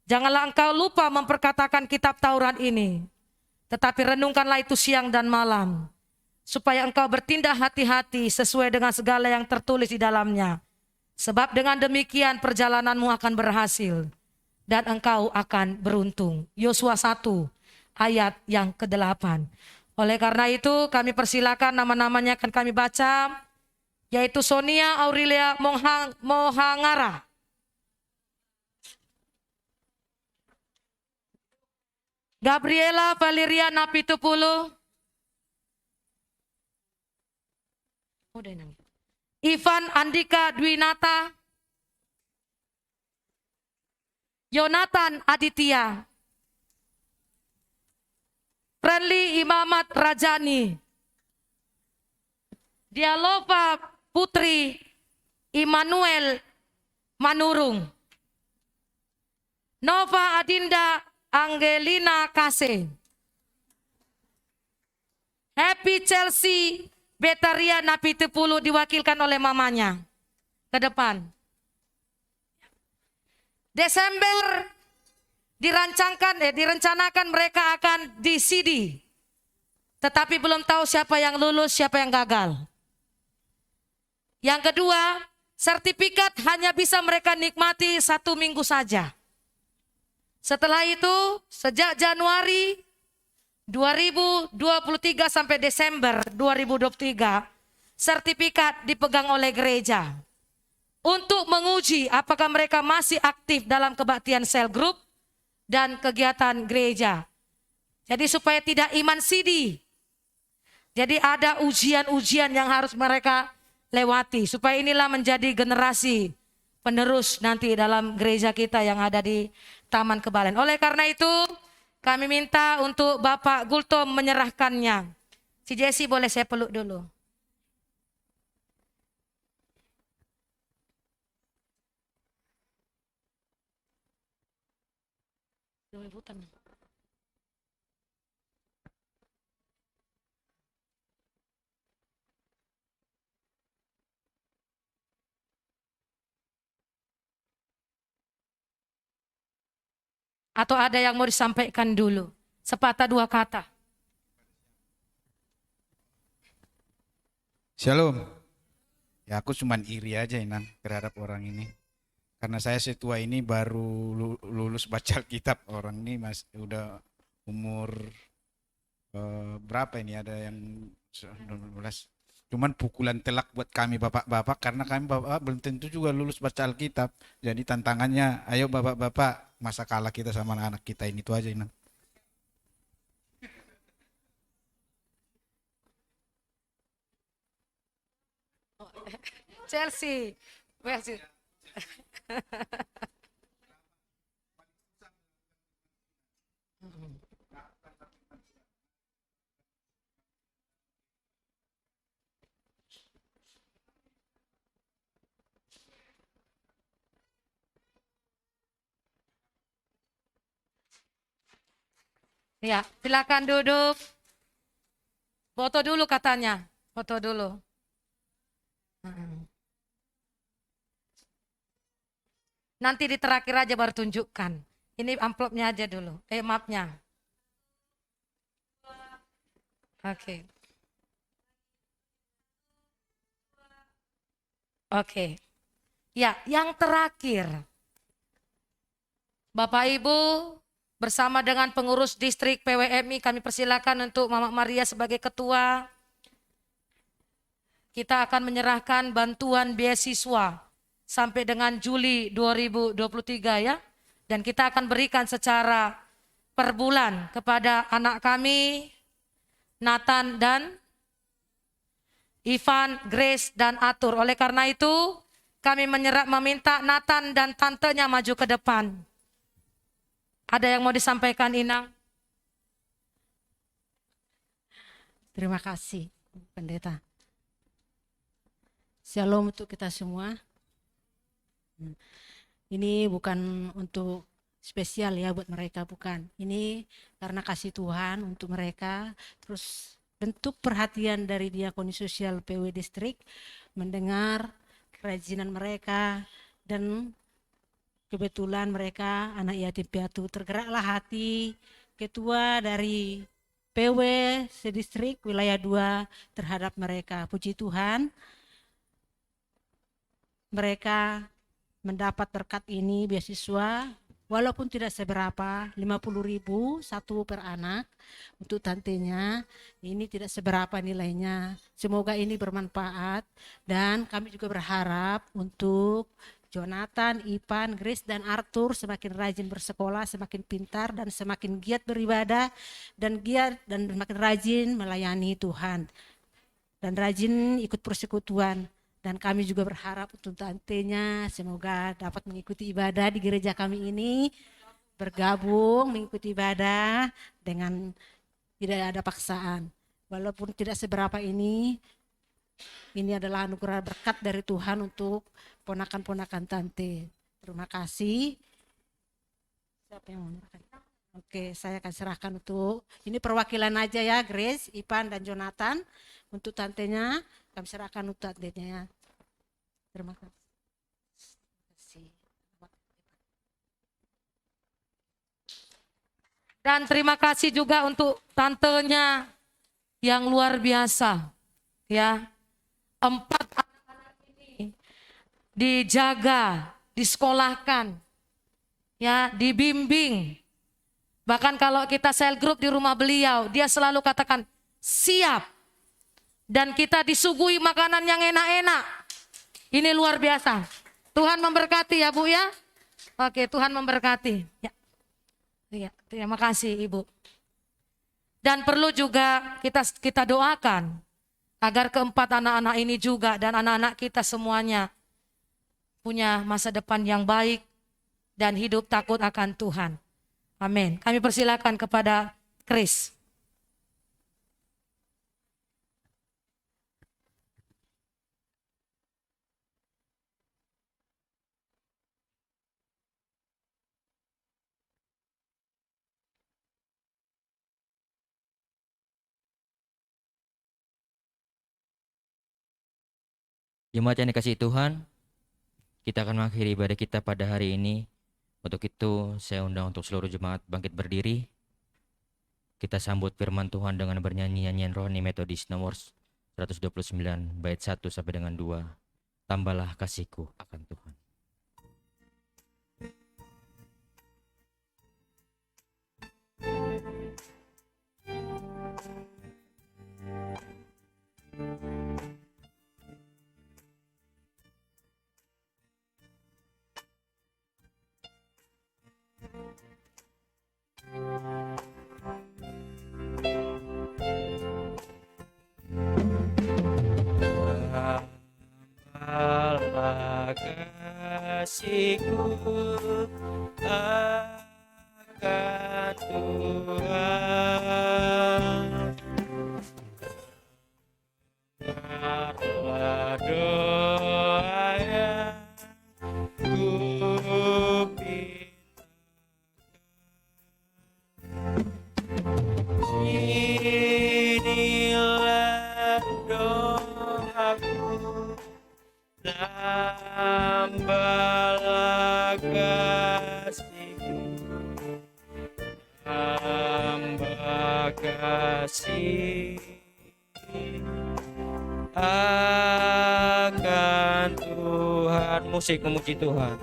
janganlah engkau lupa memperkatakan kitab Taurat ini, tetapi renungkanlah itu siang dan malam, supaya engkau bertindak hati-hati sesuai dengan segala yang tertulis di dalamnya. Sebab dengan demikian perjalananmu akan berhasil dan engkau akan beruntung. Yosua 1 ayat yang ke-8. Oleh karena itu kami persilakan nama-namanya akan kami baca, yaitu Sonia Aurelia Mohangara, Gabriela Valeria Napitupulu, Ivan Andika Dwinata, Yonatan Aditya, Friendly Imamat Rajani, Dialova Putri Immanuel Manurung, Nova Adinda Angelina Kase, Happy Chelsea Betaria Napitupulu diwakilkan oleh mamanya ke depan. Desember direncanakan mereka akan di CD. Tetapi belum tahu siapa yang lulus, siapa yang gagal. Yang kedua, sertifikat hanya bisa mereka nikmati 1 minggu saja. Setelah itu, sejak Januari 2023 sampai Desember 2023, sertifikat dipegang oleh gereja untuk menguji apakah mereka masih aktif dalam kebaktian sel group dan kegiatan gereja. Jadi supaya tidak iman CD. Jadi ada ujian-ujian yang harus mereka lewati supaya inilah menjadi generasi penerus nanti dalam gereja kita yang ada di Taman Kebalen. Oleh karena itu kami minta untuk Bapak Gultom menyerahkannya. Si Jesse boleh saya peluk dulu. Atau ada yang mau disampaikan dulu? Sepatah 2 kata. Shalom. Ya aku cuman iri aja Inang terhadap orang ini. Karena saya setua ini baru lulus baca Alkitab. Orang ini udah umur berapa ini? Ada yang 12. Cuman pukulan telak buat kami bapak-bapak karena kami bapak belum tentu juga lulus baca Alkitab. Jadi tantangannya, ayo bapak-bapak, masa kalah kita sama anak-anak kita ini, itu aja Inang. Chelsea. Ya, silakan duduk. Foto dulu katanya. Foto dulu. Nanti di terakhir aja baru tunjukkan. Ini amplopnya aja dulu. Mapnya. Oke. Oke. Ya, yang terakhir. Bapak Ibu bersama dengan pengurus distrik PWMI kami persilakan untuk Mama Maria sebagai ketua. Kita akan menyerahkan bantuan beasiswa sampai dengan Juli 2023 ya. Dan kita akan berikan secara per bulan kepada anak kami, Nathan dan Ivan, Grace dan Atur. Oleh karena itu kami meminta Nathan dan tantenya maju ke depan. Ada yang mau disampaikan Inang? Terima kasih Pendeta. Shalom untuk kita semua. Ini bukan untuk spesial ya buat mereka, bukan. Ini karena kasih Tuhan untuk mereka. Terus bentuk perhatian dari Diakoni Sosial PW Distrik mendengar kerajinan mereka dan kebetulan mereka anak yatim piatu. Tergeraklah hati ketua dari PW sedistrik wilayah 2 terhadap mereka. Puji Tuhan, mereka mendapat berkat ini beasiswa walaupun tidak seberapa, 50.000 satu per anak untuk tantenya. Ini tidak seberapa nilainya. Semoga ini bermanfaat dan kami juga berharap untuk Jonathan, Ipan, Grace dan Arthur semakin rajin bersekolah, semakin pintar dan semakin giat beribadah dan semakin rajin melayani Tuhan dan rajin ikut persekutuan. Dan kami juga berharap untuk tantenya semoga dapat mengikuti ibadah di gereja kami ini, bergabung mengikuti ibadah dengan tidak ada paksaan. Walaupun tidak seberapa ini adalah anugerah berkat dari Tuhan untuk ponakan-ponakan tante. Terima kasih. Siapa yang mau menyerahkan? Oke, saya akan serahkan untuk, ini perwakilan aja ya, Grace, Ipan dan Jonathan. Untuk tantenya, kami serahkan untuk tantenya. Terima kasih. Dan terima kasih juga untuk tantenya yang luar biasa. Ya, 4 anak ini dijaga, disekolahkan, ya, dibimbing. Bahkan kalau kita sel group di rumah beliau, dia selalu katakan siap. Dan kita disuguhi makanan yang enak-enak. Ini luar biasa. Tuhan memberkati ya Bu ya. Oke, Tuhan memberkati. Ya. Ya, terima kasih Ibu. Dan perlu juga kita doakan agar keempat anak-anak ini juga dan anak-anak kita semuanya punya masa depan yang baik dan hidup takut akan Tuhan. Amin. Kami persilakan kepada Chris. Jemaat yang dikasihi Tuhan, kita akan mengakhiri ibadah kita pada hari ini. Untuk itu saya undang untuk seluruh jemaat bangkit berdiri. Kita sambut firman Tuhan dengan bernyanyi nyanyian rohani metodis nomor 129 bait 1 sampai dengan 2. Tambahlah kasihku akan Tuhan. Tambahlah kasihku akan Tuhan. Dengarlah doa yang kupintakan. Inilah doaku, tambahlah kasihku, tambah kasih akan Tuhan. Musik memuji Tuhan.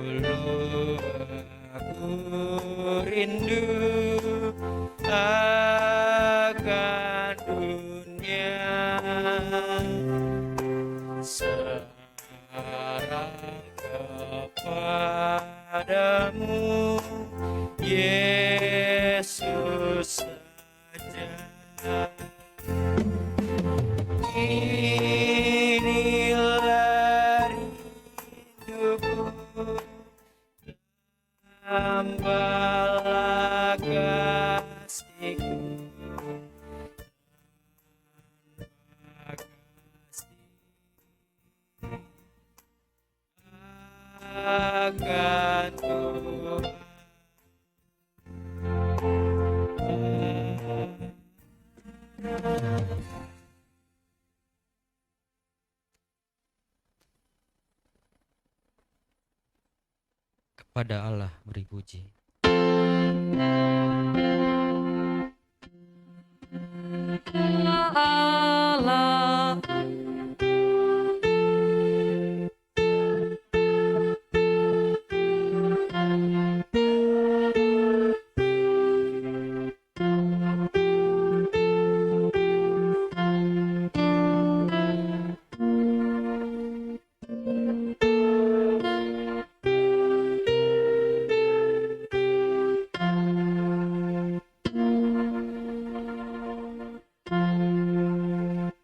Dulu aku rindu akan dunia, sekarang kepadamu Yesus saja. Inilah rinduku, tambahlah kasihku, tambah kasih akan Tuhan. Kepada Allah beri puji. Allah.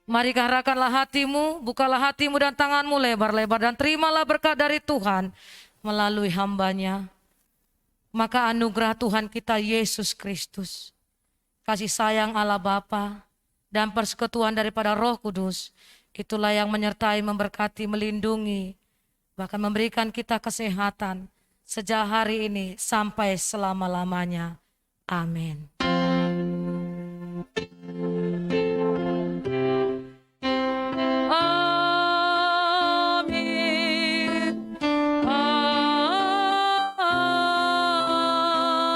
Mari arahkanlah hatimu, bukalah hatimu dan tanganmu lebar-lebar dan terimalah berkat dari Tuhan melalui hambanya. Maka anugerah Tuhan kita Yesus Kristus, kasih sayang Allah Bapa, dan persekutuan daripada Roh Kudus, itulah yang menyertai, memberkati, melindungi, bahkan memberikan kita kesehatan sejak hari ini sampai selama-lamanya. Amin. Amin.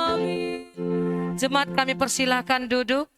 Amin. Jemaat, kami persilahkan duduk.